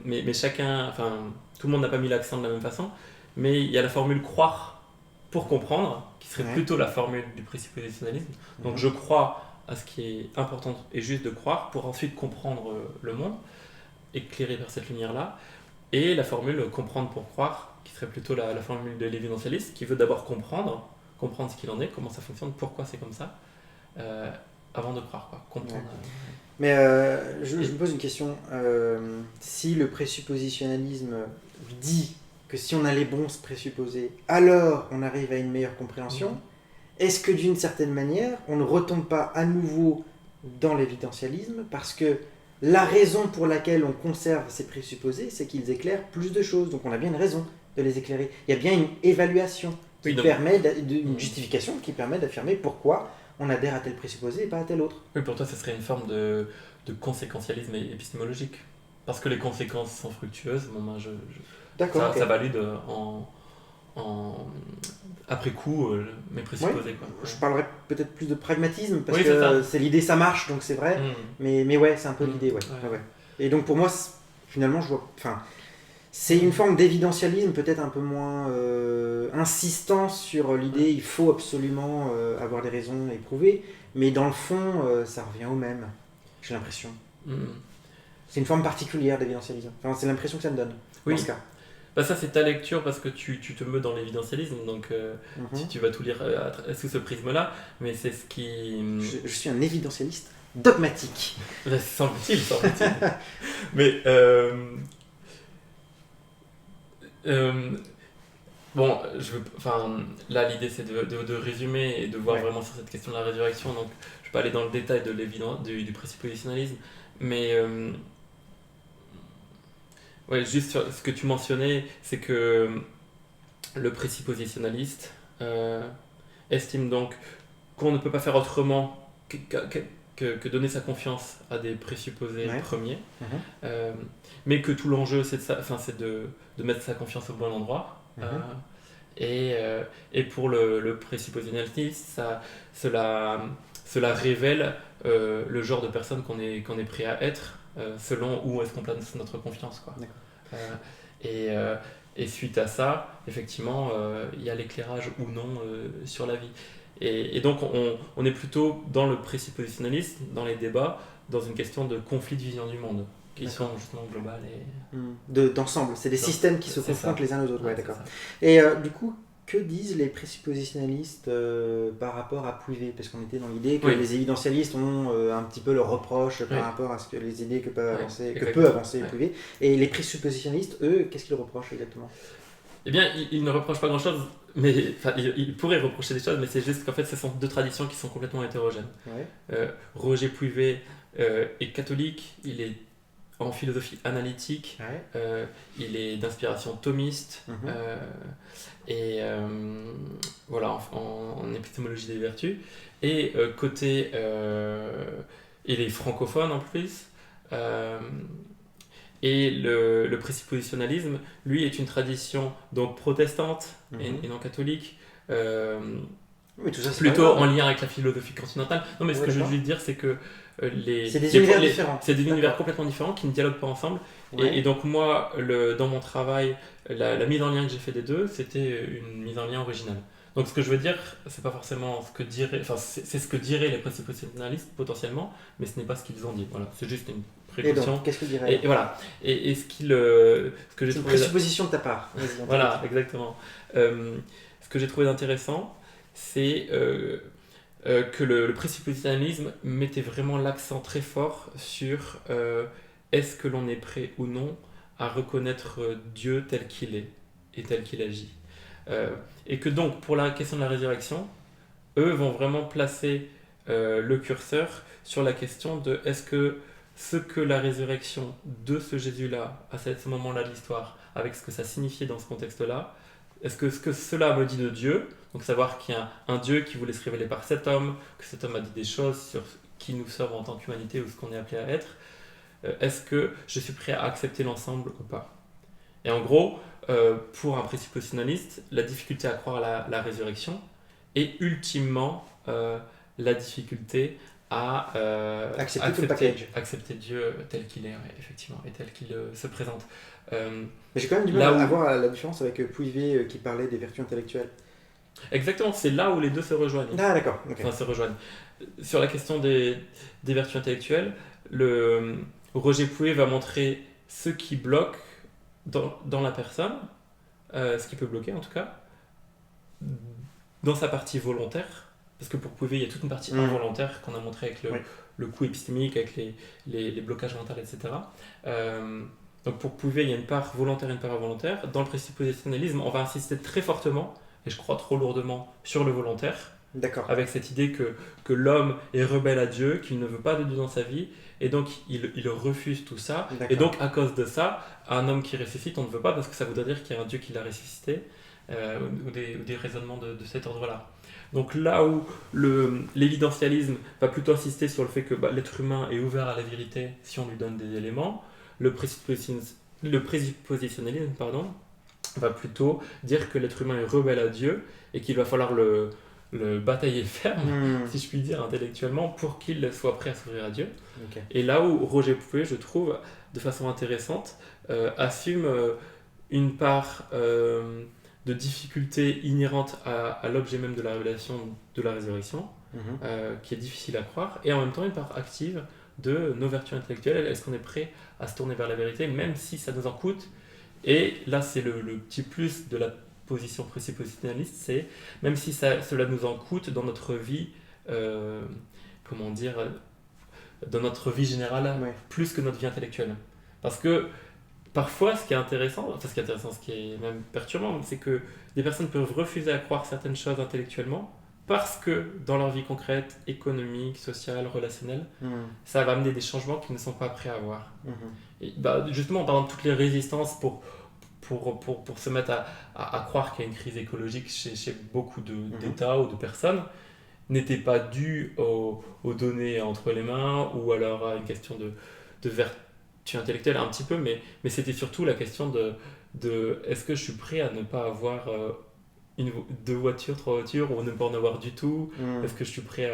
[SPEAKER 2] Mais chacun, enfin, tout le monde n'a pas mis l'accent de la même façon, mais il y a la formule croire pour comprendre, qui serait plutôt la formule du présuppositionnalisme. Donc je crois à ce qui est important et juste de croire pour ensuite comprendre le monde, éclairé par cette lumière-là, et la formule comprendre pour croire, qui serait plutôt la formule de l'évidentialiste, qui veut d'abord comprendre ce qu'il en est, comment ça fonctionne, pourquoi c'est comme ça, avant de croire, quoi. Comprendre.
[SPEAKER 1] Mais je me pose une question. Si le présuppositionnalisme dit que si on a les bons présupposés, alors on arrive à une meilleure compréhension, est-ce que d'une certaine manière, on ne retombe pas à nouveau dans l'évidentialisme parce que la raison pour laquelle on conserve ces présupposés, c'est qu'ils éclairent plus de choses. Donc on a bien une raison de les éclairer. Il y a bien une évaluation qui permet, une justification qui permet d'affirmer pourquoi on adhère à tel présupposé et pas à tel autre.
[SPEAKER 2] Oui, pour toi, ce serait une forme de conséquentialisme épistémologique. Parce que les conséquences sont fructueuses,
[SPEAKER 1] D'accord,
[SPEAKER 2] ça valide après coup mes présupposés. Quoi.
[SPEAKER 1] Je parlerais peut-être plus de pragmatisme, parce que c'est l'idée, ça marche, donc c'est vrai. Mais ouais, c'est un peu l'idée. Ouais. Et donc pour moi, finalement, je vois... C'est une forme d'évidentialisme peut-être un peu moins insistant sur l'idée il faut absolument avoir des raisons éprouvées, mais dans le fond, ça revient au même, j'ai l'impression. C'est une forme particulière d'évidentialisme. Enfin, c'est l'impression que ça me donne, dans ce cas.
[SPEAKER 2] Bah ça, c'est ta lecture parce que tu te meus dans l'évidentialisme, donc tu vas tout lire sous ce prisme-là, mais c'est ce qui...
[SPEAKER 1] Je suis un évidentialiste dogmatique.
[SPEAKER 2] Semble-t-il. Mais... bon, là l'idée c'est de résumer et de voir vraiment sur cette question de la résurrection, donc je vais pas aller dans le détail de du présuppositionnalisme, mais juste sur ce que tu mentionnais, c'est que le présuppositionnaliste estime donc qu'on ne peut pas faire autrement que donner sa confiance à des présupposés premiers, mais que tout l'enjeu c'est de mettre sa confiance au bon endroit. Et pour le présuppositionnaliste, cela révèle le genre de personne qu'on est prêt à être selon où est-ce qu'on place notre confiance, quoi. Et suite à ça, effectivement, il y a l'éclairage ou non sur la vie. Et donc on est plutôt dans le présuppositionnalisme, dans les débats, dans une question de conflit de vision du monde, qui sont justement globales et...
[SPEAKER 1] d'ensemble, c'est des systèmes qui se confrontent les uns aux autres. D'accord. Et du coup, que disent les présuppositionnalistes par rapport à Pouillet ? Parce qu'on était dans l'idée que les évidentialistes ont un petit peu leur reproche par rapport à ce que les idées que peut avancer Pouillet. Et les présuppositionnalistes, eux, qu'est-ce qu'ils reprochent exactement ?
[SPEAKER 2] Eh bien, il ne reproche pas grand-chose, mais enfin, il pourrait reprocher des choses, mais c'est juste qu'en fait, ce sont deux traditions qui sont complètement hétérogènes.
[SPEAKER 1] Ouais.
[SPEAKER 2] Roger Puivet est catholique, il est en philosophie analytique,
[SPEAKER 1] Ouais.
[SPEAKER 2] il est d'inspiration thomiste,
[SPEAKER 1] Mhm.
[SPEAKER 2] et voilà, en épistémologie des vertus. Et côté, il est francophone en plus. Euh, et le présuppositionnalisme, lui, est une tradition donc protestante
[SPEAKER 1] Mhm.
[SPEAKER 2] et non catholique, euh,
[SPEAKER 1] Oui, tout ça, c'est pas
[SPEAKER 2] plutôt en
[SPEAKER 1] grave.
[SPEAKER 2] lien avec la philosophie continentale. Non, mais ce
[SPEAKER 1] Ouais,
[SPEAKER 2] que je
[SPEAKER 1] d'accord.
[SPEAKER 2] veux dire, c'est que
[SPEAKER 1] C'est des univers différents.
[SPEAKER 2] c'est des univers
[SPEAKER 1] D'accord.
[SPEAKER 2] complètement différents qui ne dialoguent pas ensemble. Et
[SPEAKER 1] Ouais.
[SPEAKER 2] donc moi, dans mon travail, la mise en lien que j'ai fait des deux, c'était une mise en lien originale. Donc ce que je veux dire, c'est pas forcément ce que dirait, enfin c'est ce que diraient les présuppositionnalistes potentiellement, mais ce n'est pas ce qu'ils ont dit. Voilà, c'est juste une
[SPEAKER 1] Et
[SPEAKER 2] précaution.
[SPEAKER 1] donc, qu'est-ce qu'il dirait
[SPEAKER 2] Et voilà. Et ce que j'ai
[SPEAKER 1] C'est une
[SPEAKER 2] trouvé,
[SPEAKER 1] présupposition de ta part. Vas-y, on
[SPEAKER 2] voilà,
[SPEAKER 1] t'écoute.
[SPEAKER 2] exactement. Ce que j'ai trouvé intéressant, c'est que le présuppositionnalisme mettait vraiment l'accent très fort sur est-ce que l'on est prêt ou non à reconnaître Dieu tel qu'il est et tel qu'il agit. Euh, et que donc, pour la question de la résurrection, eux vont vraiment placer le curseur sur la question de est-ce que ce que la résurrection de ce Jésus-là, à ce moment-là de l'histoire, avec ce que ça signifiait dans ce contexte-là, est-ce que ce que cela me dit de Dieu, donc savoir qu'il y a un Dieu qui voulait se révéler par cet homme, que cet homme a dit des choses sur qui nous sommes en tant qu'humanité ou ce qu'on est appelé à être, est-ce que je suis prêt à accepter l'ensemble ou pas? Et en gros, pour un présuppositionnaliste, la difficulté à croire à la résurrection est ultimement la difficulté à
[SPEAKER 1] Accepter tout le package.
[SPEAKER 2] accepter Dieu tel qu'il est, ouais, effectivement, et tel qu'il se présente.
[SPEAKER 1] Mais j'ai quand même du mal
[SPEAKER 2] Là
[SPEAKER 1] à
[SPEAKER 2] où,
[SPEAKER 1] voir la différence avec Puivet qui parlait des vertus intellectuelles.
[SPEAKER 2] exactement, c'est là où les deux se rejoignent.
[SPEAKER 1] Ah, d'accord. Ok.
[SPEAKER 2] Enfin, se rejoignent. Sur la question des vertus intellectuelles, Roger Pouet va montrer ce qui bloque dans la personne, ce qui peut bloquer en tout cas, dans sa partie volontaire, parce que pour Pouvet, il y a toute une partie involontaire qu'on a montré avec
[SPEAKER 1] Oui.
[SPEAKER 2] le coût épistémique, avec les blocages mentaux, etc. Donc pour Pouvet, il y a une part volontaire et une part involontaire. Dans le présuppositionnalisme, on va insister très fortement, et je crois trop lourdement, sur le volontaire,
[SPEAKER 1] D'accord.
[SPEAKER 2] avec cette idée que l'homme est rebelle à Dieu, qu'il ne veut pas de Dieu dans sa vie, et donc il refuse tout ça.
[SPEAKER 1] D'accord.
[SPEAKER 2] Et donc à cause de ça, un homme qui ressuscite, on ne veut pas parce que ça voudrait dire qu'il y a un Dieu qui l'a ressuscité, ou des raisonnements de cet ordre-là. Donc là où l'évidentialisme va plutôt insister sur le fait que l'être humain est ouvert à la vérité si on lui donne des éléments, le présuppositionnalisme va plutôt dire que l'être humain est rebelle à Dieu et qu'il va falloir le batailler ferme, si je puis dire, intellectuellement, pour qu'il soit prêt à s'ouvrir à Dieu.
[SPEAKER 1] Ok.
[SPEAKER 2] Et là où Roger Pouet, je trouve, de façon intéressante, assume une part de difficulté inhérente à l'objet même de la révélation de la résurrection,
[SPEAKER 1] Mhm.
[SPEAKER 2] qui est difficile à croire, et en même temps une part active de nos vertus intellectuelles. Est-ce qu'on est prêt à se tourner vers la vérité, même si ça nous en coûte? Et là, c'est le petit plus de la position présuppositionnaliste, c'est même si cela nous en coûte dans notre vie, comment dire, dans notre vie générale,
[SPEAKER 1] Ouais.
[SPEAKER 2] plus que notre vie intellectuelle. Parce que parfois, ce qui est intéressant, ce qui est même perturbant, c'est que des personnes peuvent refuser à croire certaines choses intellectuellement parce que dans leur vie concrète, économique, sociale, relationnelle, ça va amener des changements qu'ils ne sont pas prêts à voir.
[SPEAKER 1] Mhm.
[SPEAKER 2] Et justement, par exemple, toutes les résistances pour se mettre à croire qu'il y a une crise écologique chez beaucoup d'États ou de personnes n'étaient pas dues aux données entre les mains ou alors à une question de vertu intellectuelle un petit peu, mais c'était surtout la question de est-ce que je suis prêt à ne pas avoir deux voitures, trois voitures, ou ne pas en avoir du tout? Est-ce que je suis prêt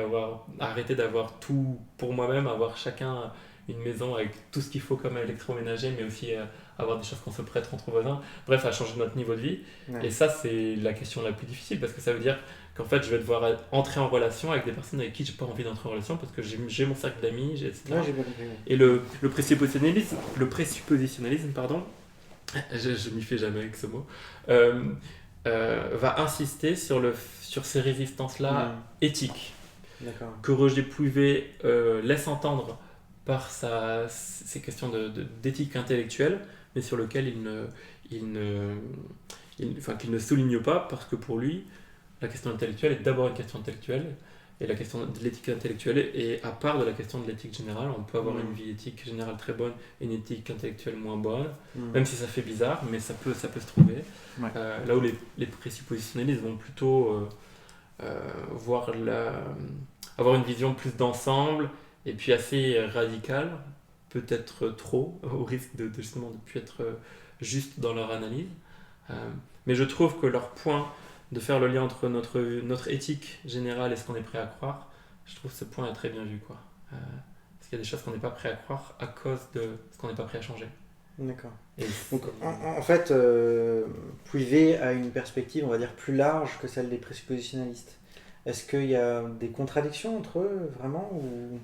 [SPEAKER 2] à arrêter d'avoir tout pour moi-même, avoir chacun une maison avec tout ce qu'il faut comme électroménager, mais aussi avoir des choses qu'on se prête entre voisins, bref, à changer notre niveau de vie.
[SPEAKER 1] Ouais.
[SPEAKER 2] Et ça, c'est la question la plus difficile, parce que ça veut dire qu'en fait, je vais devoir entrer en relation avec des personnes avec qui j'ai pas envie d'entrer en relation, parce que j'ai mon cercle d'amis, etc.
[SPEAKER 1] Ouais, j'ai bien compris.
[SPEAKER 2] Et le présuppositionnalisme, pardon, je m'y fais jamais avec ce mot, va insister sur ces résistances-là éthiques,
[SPEAKER 1] D'accord.
[SPEAKER 2] que Roger Pouivet laisse entendre par ces questions d'éthique intellectuelle, mais sur lesquelles il qu'il ne souligne pas, parce que pour lui, la question intellectuelle est d'abord une question intellectuelle, et la question de l'éthique intellectuelle est à part de la question de l'éthique générale. On peut avoir une vie éthique générale très bonne et une éthique intellectuelle moins bonne, même si ça fait bizarre, mais ça peut se trouver.
[SPEAKER 1] Ouais.
[SPEAKER 2] Là où les présuppositionnalistes vont plutôt avoir une vision plus d'ensemble, et puis assez radicale, peut-être trop, au risque de justement de ne plus être juste dans leur analyse. Mais je trouve que leur point de faire le lien entre notre éthique générale et ce qu'on est prêt à croire, je trouve que ce point est très bien vu, quoi. Parce qu'il y a des choses qu'on n'est pas prêt à croire à cause de ce qu'on n'est pas prêt à changer.
[SPEAKER 1] D'accord.
[SPEAKER 2] Et
[SPEAKER 1] Donc en fait, Puivet a une perspective, on va dire, plus large que celle des présuppositionnalistes. Est-ce qu'il y a des contradictions entre eux, vraiment ou...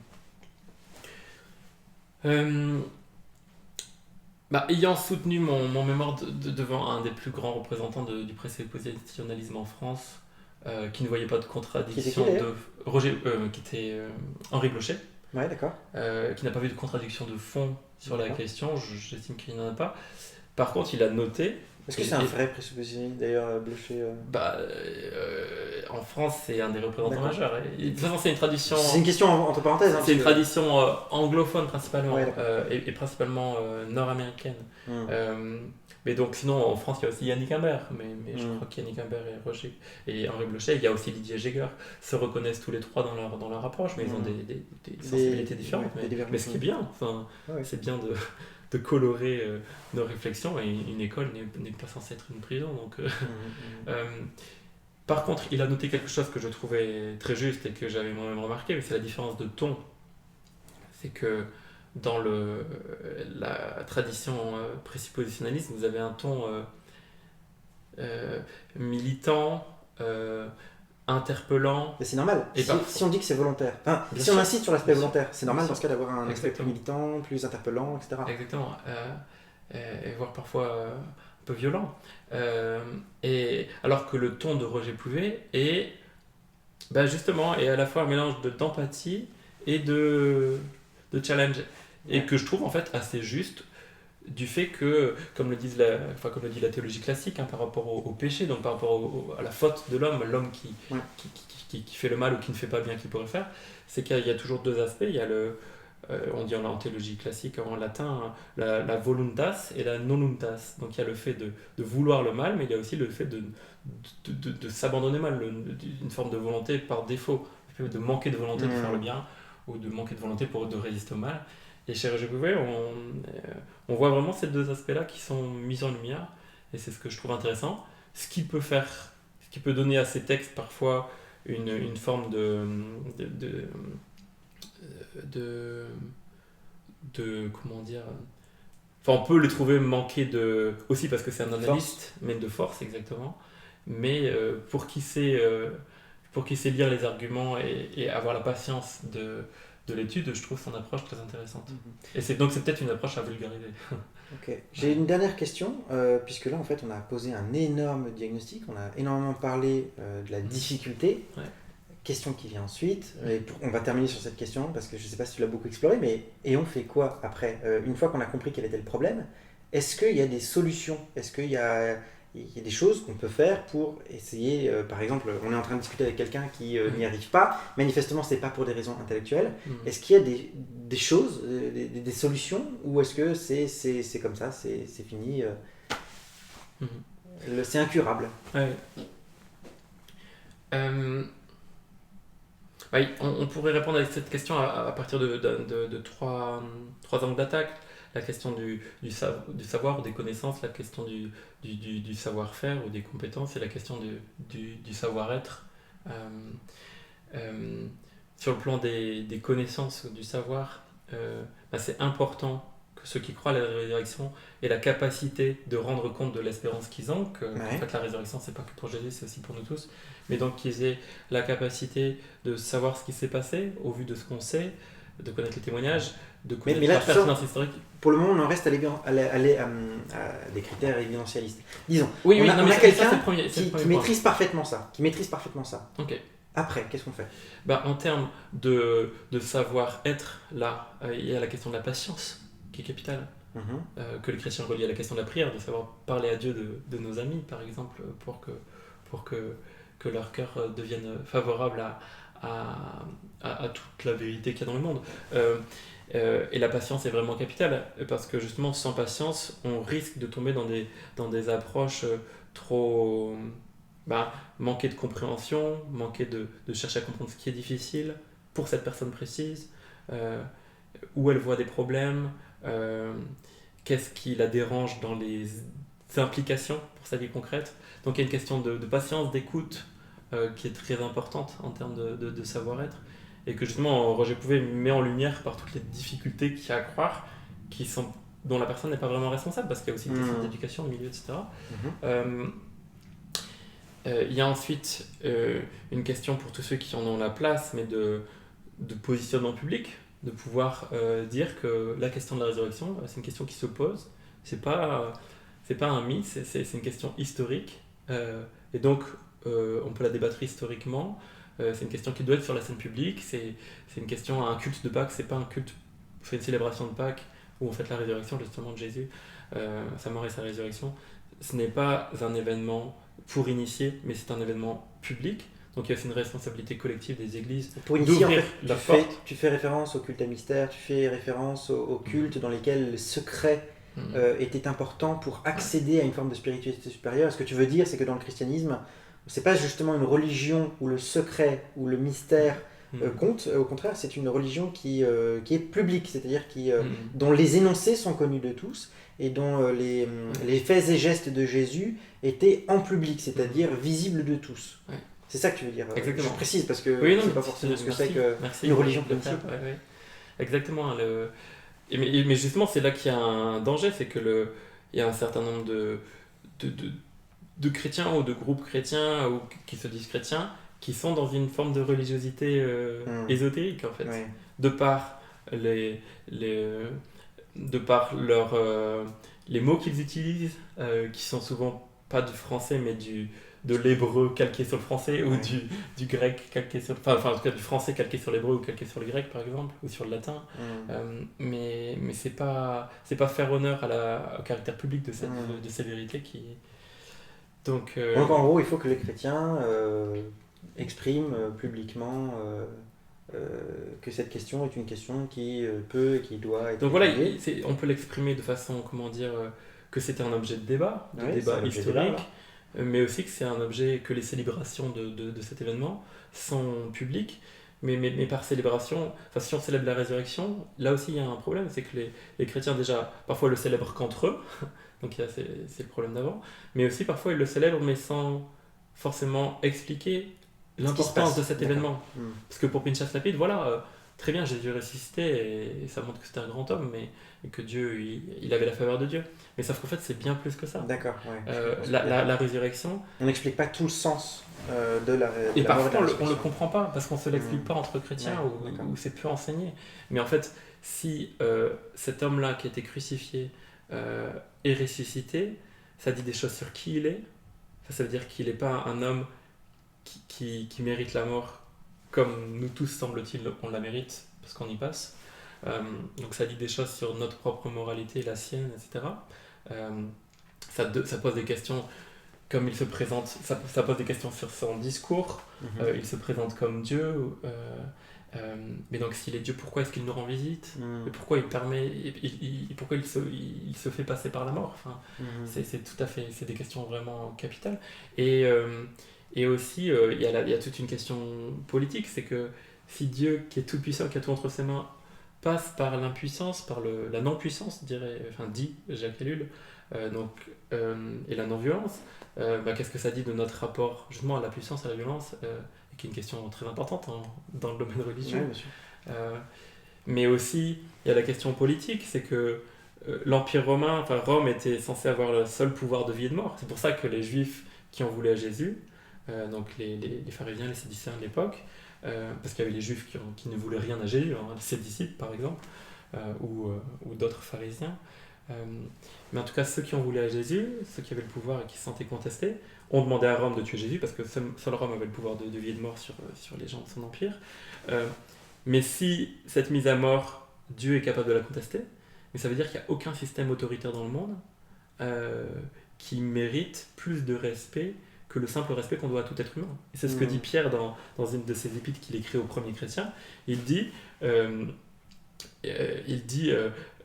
[SPEAKER 2] Ayant soutenu mon mémoire devant un des plus grands représentants du présuppositionnalisme en France, qui ne voyait pas de contradiction Roger, qui était Henri Blocher,
[SPEAKER 1] ouais, d'accord.
[SPEAKER 2] qui n'a pas vu de contradiction de fond sur la question, j'estime qu'il n'y en a pas. Par contre, il a noté...
[SPEAKER 1] Est-ce que c'est un vrai présuppositionnaliste, d'ailleurs, Blocher
[SPEAKER 2] En France, c'est un des représentants majeurs. Et, de toute façon, c'est une tradition...
[SPEAKER 1] C'est une question entre parenthèses.
[SPEAKER 2] C'est une tradition anglophone principalement, et principalement nord-américaine. Mais donc, sinon, en France, il y a aussi Yannick Imbert. Mais je crois qu'Yannick Imbert et Henri Blocher, il y a aussi Didier Jäger, se reconnaissent tous les trois dans leur approche, mais ils ont des sensibilités différentes. Mais ce qui est bien, c'est bien de colorer nos réflexions, et une école n'est pas censée être une prison. Donc, par contre, il a noté quelque chose que je trouvais très juste et que j'avais moi-même remarqué, mais c'est la différence de ton. C'est que dans la tradition présuppositionnaliste, vous avez un ton militant, interpellant.
[SPEAKER 1] Mais c'est normal, si on dit que c'est volontaire. Enfin, si on insiste sur l'aspect volontaire, c'est normal dans ce cas d'avoir un aspect plus militant, plus interpellant, etc.
[SPEAKER 2] Exactement. Et voire parfois un peu violent. Et alors que le ton de Roger Puivet est justement à la fois un mélange d'empathie et de challenge. Et que je trouve en fait assez juste, du fait que, comme le dit la théologie classique, par rapport au péché, donc par rapport à la faute de l'homme qui fait le mal ou qui ne fait pas bien qu'il pourrait faire, c'est qu'il y a toujours deux aspects. Il y a on dit en théologie classique, en latin, la voluntas et la nonuntas. Donc il y a le fait de vouloir le mal, mais il y a aussi le fait de s'abandonner mal, une forme de volonté par défaut, de manquer de volonté de faire le bien, ou de manquer de volonté de résister au mal. Et chez Roger Puivet, on voit vraiment ces deux aspects-là qui sont mis en lumière, et c'est ce que je trouve intéressant. Ce qui peut donner à ces textes parfois une forme comment dire, on peut le trouver manquer aussi parce que c'est un analyste, mais de force, exactement, mais pour qui sait lire les arguments et avoir la patience de l'étude, je trouve son approche très intéressante. Et donc c'est peut-être une approche à vulgariser.
[SPEAKER 1] Ok. J'ai une dernière question, puisque là en fait on a posé un énorme diagnostic, on a énormément parlé de la difficulté. Question qui vient ensuite, et on va terminer sur cette question parce que je ne sais pas si tu l'as beaucoup exploré, mais et on fait quoi après une fois qu'on a compris quel était le problème, est-ce qu'il y a des solutions? Est-ce qu'il y a des choses qu'on peut faire pour essayer, par exemple, on est en train de discuter avec quelqu'un qui n'y arrive pas, manifestement c'est pas pour des raisons intellectuelles, est-ce qu'il y a des choses, des solutions, ou est-ce que c'est comme ça, c'est fini, c'est incurable?
[SPEAKER 2] On pourrait répondre à cette question à partir de trois angles d'attaque. La question du savoir ou des connaissances, la question du savoir-faire ou des compétences, et la question du savoir-être. Sur le plan des connaissances ou du savoir, c'est important que ceux qui croient à la résurrection aient la capacité de rendre compte de l'espérance qu'ils ont, en fait la résurrection c'est pas que pour Jésus, c'est aussi pour nous tous, mais donc qu'ils aient la capacité de savoir ce qui s'est passé au vu de ce qu'on sait, de connaître les témoignages, de connaître la pertinence historique.
[SPEAKER 1] Pour le moment, on en reste à des critères évidentialistes. Disons,
[SPEAKER 2] on
[SPEAKER 1] a quelqu'un qui maîtrise parfaitement ça,
[SPEAKER 2] Okay.
[SPEAKER 1] Après, qu'est-ce qu'on fait?
[SPEAKER 2] En termes de savoir-être, là, il y a la question de la patience qui est capitale. que les chrétiens relient à la question de la prière, de savoir parler à Dieu de nos amis, par exemple, pour que leur cœur devienne favorable à toute la vérité qu'il y a dans le monde. Et la patience est vraiment capitale, parce que justement, sans patience, on risque de tomber dans des approches trop... manquer de compréhension, manquer de chercher à comprendre ce qui est difficile pour cette personne précise, où elle voit des problèmes, qu'est-ce qui la dérange dans les implications pour sa vie concrète. Donc il y a une question de patience, d'écoute, qui est très importante en termes de savoir-être, et que justement Roger Pouvet met en lumière par toutes les difficultés qu'il y a à croire, dont la personne n'est pas vraiment responsable, parce qu'il y a aussi une question d'éducation, de milieu, etc. Il y a ensuite une question pour tous ceux qui en ont la place, mais de positionnement public, de pouvoir dire que la question de la résurrection, c'est une question qui se pose, c'est pas un mythe, c'est une question historique, et donc on peut la débattre historiquement. C'est une question qui doit être sur la scène publique, c'est une question à un culte de Pâques, c'est pas un culte, on fait une célébration de Pâques où on fête la résurrection justement de Jésus, sa mort et sa résurrection. Ce n'est pas un événement pour initier, mais c'est un événement public. Donc il y a aussi une responsabilité collective des églises
[SPEAKER 1] pour initier,
[SPEAKER 2] d'ouvrir la porte.
[SPEAKER 1] Tu fais référence au culte à mystère, tu fais référence au culte dans lesquels le secret était important pour accéder à une forme de spiritualité supérieure. Ce que tu veux dire, c'est que dans le christianisme, c'est pas justement une religion où le secret, où le mystère compte. Au contraire, c'est une religion qui est publique, c'est-à-dire dont les énoncés sont connus de tous et dont les faits et gestes de Jésus étaient en public, c'est-à-dire visibles de tous.
[SPEAKER 2] Ouais.
[SPEAKER 1] C'est ça que tu veux dire.
[SPEAKER 2] Exactement.
[SPEAKER 1] Je précise parce que
[SPEAKER 2] oui,
[SPEAKER 1] c'est pas forcément ce que c'est qu'une religion politique.
[SPEAKER 2] Ouais. Exactement. Mais justement, c'est là qu'il y a un danger, c'est que il y a un certain nombre de chrétiens ou de groupes chrétiens ou qui se disent chrétiens qui sont dans une forme de religiosité ésotérique en fait, de par les mots qu'ils utilisent, qui sont souvent pas du français mais de l'hébreu calqué sur le français ou du grec calqué sur... Enfin, en tout cas, du français calqué sur l'hébreu ou calqué sur le grec, par exemple, ou sur le latin. Mais c'est pas faire honneur au caractère public de ces vérités qui... Donc,
[SPEAKER 1] en gros, il faut que les chrétiens expriment publiquement que cette question est une question qui peut et qui doit être...
[SPEAKER 2] Donc voilà, on peut l'exprimer de façon, que c'était un objet de débat historique, mais aussi que c'est un objet, que les célébrations de cet événement sont publiques, mais par célébration, si on célèbre la résurrection, là aussi il y a un problème, c'est que les chrétiens déjà parfois le célèbrent qu'entre eux, donc c'est le problème d'avant, mais aussi parfois ils le célèbrent mais sans forcément expliquer l'importance de cet événement. Parce que pour Pinchas Lapid, voilà, très bien, Jésus est ressuscité et ça montre que c'était un grand homme, mais que Dieu, il avait la faveur de Dieu. Mais sauf qu'en fait, c'est bien plus que ça.
[SPEAKER 1] D'accord,
[SPEAKER 2] la résurrection...
[SPEAKER 1] On n'explique pas tout le sens de la résurrection.
[SPEAKER 2] Et parfois, on ne le comprend pas, parce qu'on ne se l'explique pas entre chrétiens, ou c'est peu enseigné. Mais en fait, si cet homme-là qui a été crucifié est ressuscité, ça dit des choses sur qui il est. Ça veut dire qu'il n'est pas un homme qui mérite la mort, comme nous tous, semble-t-il, on la mérite, parce qu'on y passe. Donc ça dit des choses sur notre propre moralité, la sienne, etc. Ça pose des questions, comme il se présente, ça pose des questions sur son discours. Il se présente comme Dieu, mais donc s'il est Dieu, pourquoi est-ce qu'il nous rend visite, et pourquoi il permet, pourquoi il se fait passer par la mort, c'est tout à fait, c'est des questions vraiment capitales. Et aussi il y a toute une question politique, c'est que si Dieu, qui est tout puissant, qui a tout entre ses mains, passe par l'impuissance, par la non-puissance, dit Jacques Ellul, et la non-violence, qu'est-ce que ça dit de notre rapport justement à la puissance, à la violence, qui est une question très importante dans le domaine religieux. Mais aussi, il y a la question politique, c'est que l'Empire romain, Rome était censé avoir le seul pouvoir de vie et de mort. C'est pour ça que les Juifs qui en voulaient à Jésus, donc les pharisiens, les sédiciens de l'époque, parce qu'il y avait les Juifs qui ne voulaient rien à Jésus, ses disciples par exemple, ou d'autres pharisiens. Mais en tout cas, ceux qui en voulaient à Jésus, ceux qui avaient le pouvoir et qui se sentaient contestés, ont demandé à Rome de tuer Jésus, parce que seul Rome avait le pouvoir de vie et de mort sur les gens de son empire. Mais si cette mise à mort, Dieu est capable de la contester, mais ça veut dire qu'il n'y a aucun système autoritaire dans le monde euh, qui mérite plus de respect que le simple respect qu'on doit à tout être humain. Et c'est ce que dit Pierre dans une de ses épîtres qu'il écrit aux premiers chrétiens. Il dit, euh,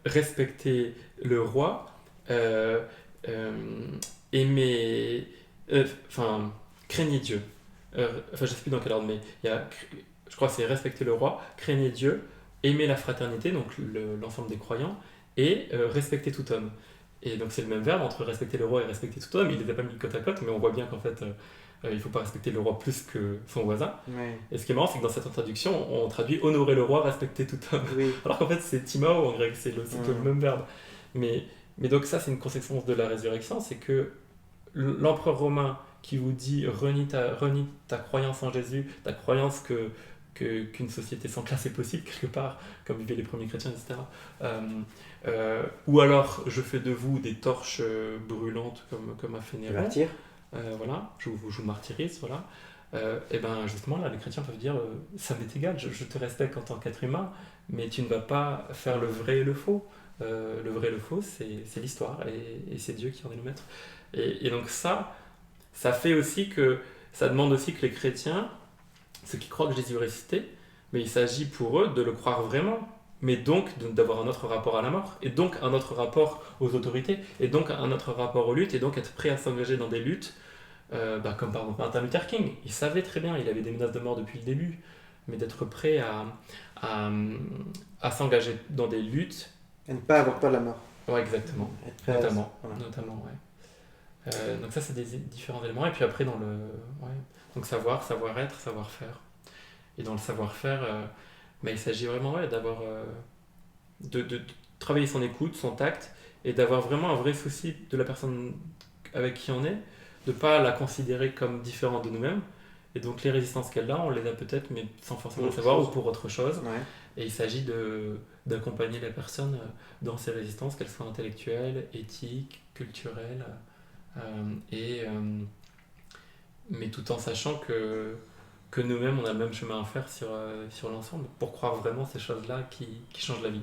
[SPEAKER 2] respectez le roi, euh, euh, aimez, craignez Dieu. Je ne sais plus dans quel ordre, mais je crois que c'est respecter le roi, craignez Dieu, aimer la fraternité, donc l'ensemble des croyants, et respecter tout homme. Et donc c'est le même verbe entre respecter le roi et respecter tout homme. Il n'était pas mis côte à côte, mais on voit bien qu'en fait, il ne faut pas respecter le roi plus que son voisin.
[SPEAKER 1] Ouais.
[SPEAKER 2] Et ce qui est marrant, c'est que dans cette traduction, on traduit honorer le roi, respecter tout homme.
[SPEAKER 1] Oui.
[SPEAKER 2] Alors qu'en fait, c'est timao en grec, c'est le même verbe. Mais donc ça, c'est une conséquence de la résurrection, c'est que l'empereur romain qui vous dit renie ta croyance en Jésus, ta croyance qu'une société sans classe est possible quelque part, comme vivaient les premiers chrétiens, etc. Ou alors je fais de vous des torches brûlantes comme a fait Néron.
[SPEAKER 1] Martyr.
[SPEAKER 2] Voilà, je vous martyrise, voilà. Et ben justement là, les chrétiens peuvent dire ça m'est égal, je te respecte en tant qu'être humain, mais tu ne vas pas faire le vrai et le faux. Le vrai et le faux, c'est l'histoire et c'est Dieu qui en est le maître. Et donc ça fait aussi que ça demande aussi que les chrétiens, ceux qui croient que Jésus est ressuscité, mais il s'agit pour eux de le croire vraiment, mais donc d'avoir un autre rapport à la mort, et donc un autre rapport aux autorités, et donc un autre rapport aux luttes, et donc être prêt à s'engager dans des luttes, comme par exemple Martin Luther King. Il savait très bien, il avait des menaces de mort depuis le début, mais d'être prêt à s'engager dans des luttes.
[SPEAKER 1] Et ne pas avoir peur de la mort.
[SPEAKER 2] Ouais, exactement. Notamment, ouais. Donc ça, c'est des différents éléments. Et puis après, donc savoir-être, savoir-faire. Et dans le savoir-faire, il s'agit vraiment d'avoir de travailler son écoute, son tact, et d'avoir vraiment un vrai souci de la personne avec qui on est, de ne pas la considérer comme différente de nous-mêmes. Et donc les résistances qu'elle a, on les a peut-être, mais sans forcément le savoir, ou pour autre chose. Ouais. Et il s'agit d'accompagner la personne dans ses résistances, qu'elles soient intellectuelles, éthiques, culturelles, mais tout en sachant que nous-mêmes, on a le même chemin à faire sur l'ensemble, pour croire vraiment ces choses-là qui changent la vie.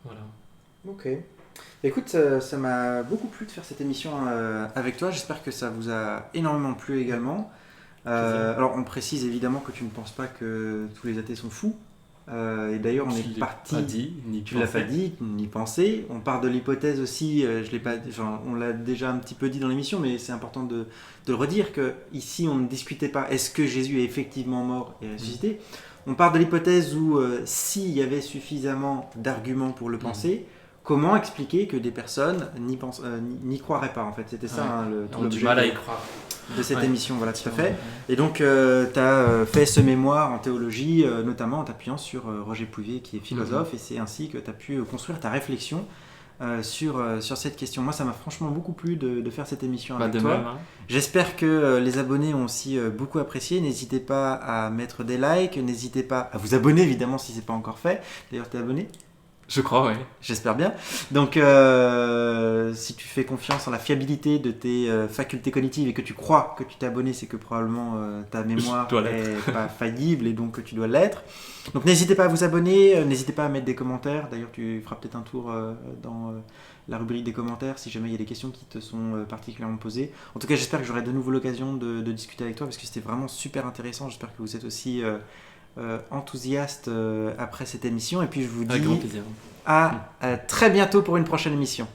[SPEAKER 2] Voilà.
[SPEAKER 1] Ok. Écoute, ça m'a beaucoup plu de faire cette émission avec toi. J'espère que ça vous a énormément plu également. Alors, on précise évidemment que tu ne penses pas que tous les athées sont fous. Et d'ailleurs, on est parti. Tu l'as pas dit, ni pensé. On part de l'hypothèse aussi. Je l'ai pas. Enfin, on l'a déjà un petit peu dit dans l'émission, mais c'est important de le redire que ici, on ne discutait pas. Est-ce que Jésus est effectivement mort et ressuscité ? On part de l'hypothèse où s'il y avait suffisamment d'arguments pour le penser. Comment expliquer que des personnes n'y croiraient pas en fait? C'était ça
[SPEAKER 2] tout l'objet du mal à y croire
[SPEAKER 1] de cette émission, voilà, tout à fait. Et donc, tu as fait ce mémoire en théologie, notamment en t'appuyant sur Roger Pouvier, qui est philosophe, et c'est ainsi que tu as pu construire ta réflexion sur cette question. Moi, ça m'a franchement beaucoup plu de faire cette émission avec toi. Même, hein. J'espère que les abonnés ont aussi beaucoup apprécié. N'hésitez pas à mettre des likes, n'hésitez pas à vous abonner, évidemment, si ce n'est pas encore fait. D'ailleurs, tu es abonné ?
[SPEAKER 2] Je crois, oui.
[SPEAKER 1] J'espère bien. Donc, si tu fais confiance en la fiabilité de tes facultés cognitives et que tu crois que tu t'es abonné, c'est que probablement ta mémoire n'est pas faillible et donc que tu dois l'être. Donc, n'hésitez pas à vous abonner, n'hésitez pas à mettre des commentaires. D'ailleurs, tu feras peut-être un tour dans la rubrique des commentaires si jamais il y a des questions qui te sont particulièrement posées. En tout cas, j'espère que j'aurai de nouveau l'occasion de discuter avec toi parce que c'était vraiment super intéressant. J'espère que vous êtes aussi... enthousiaste après cette émission et puis je vous dis à très bientôt pour une prochaine émission.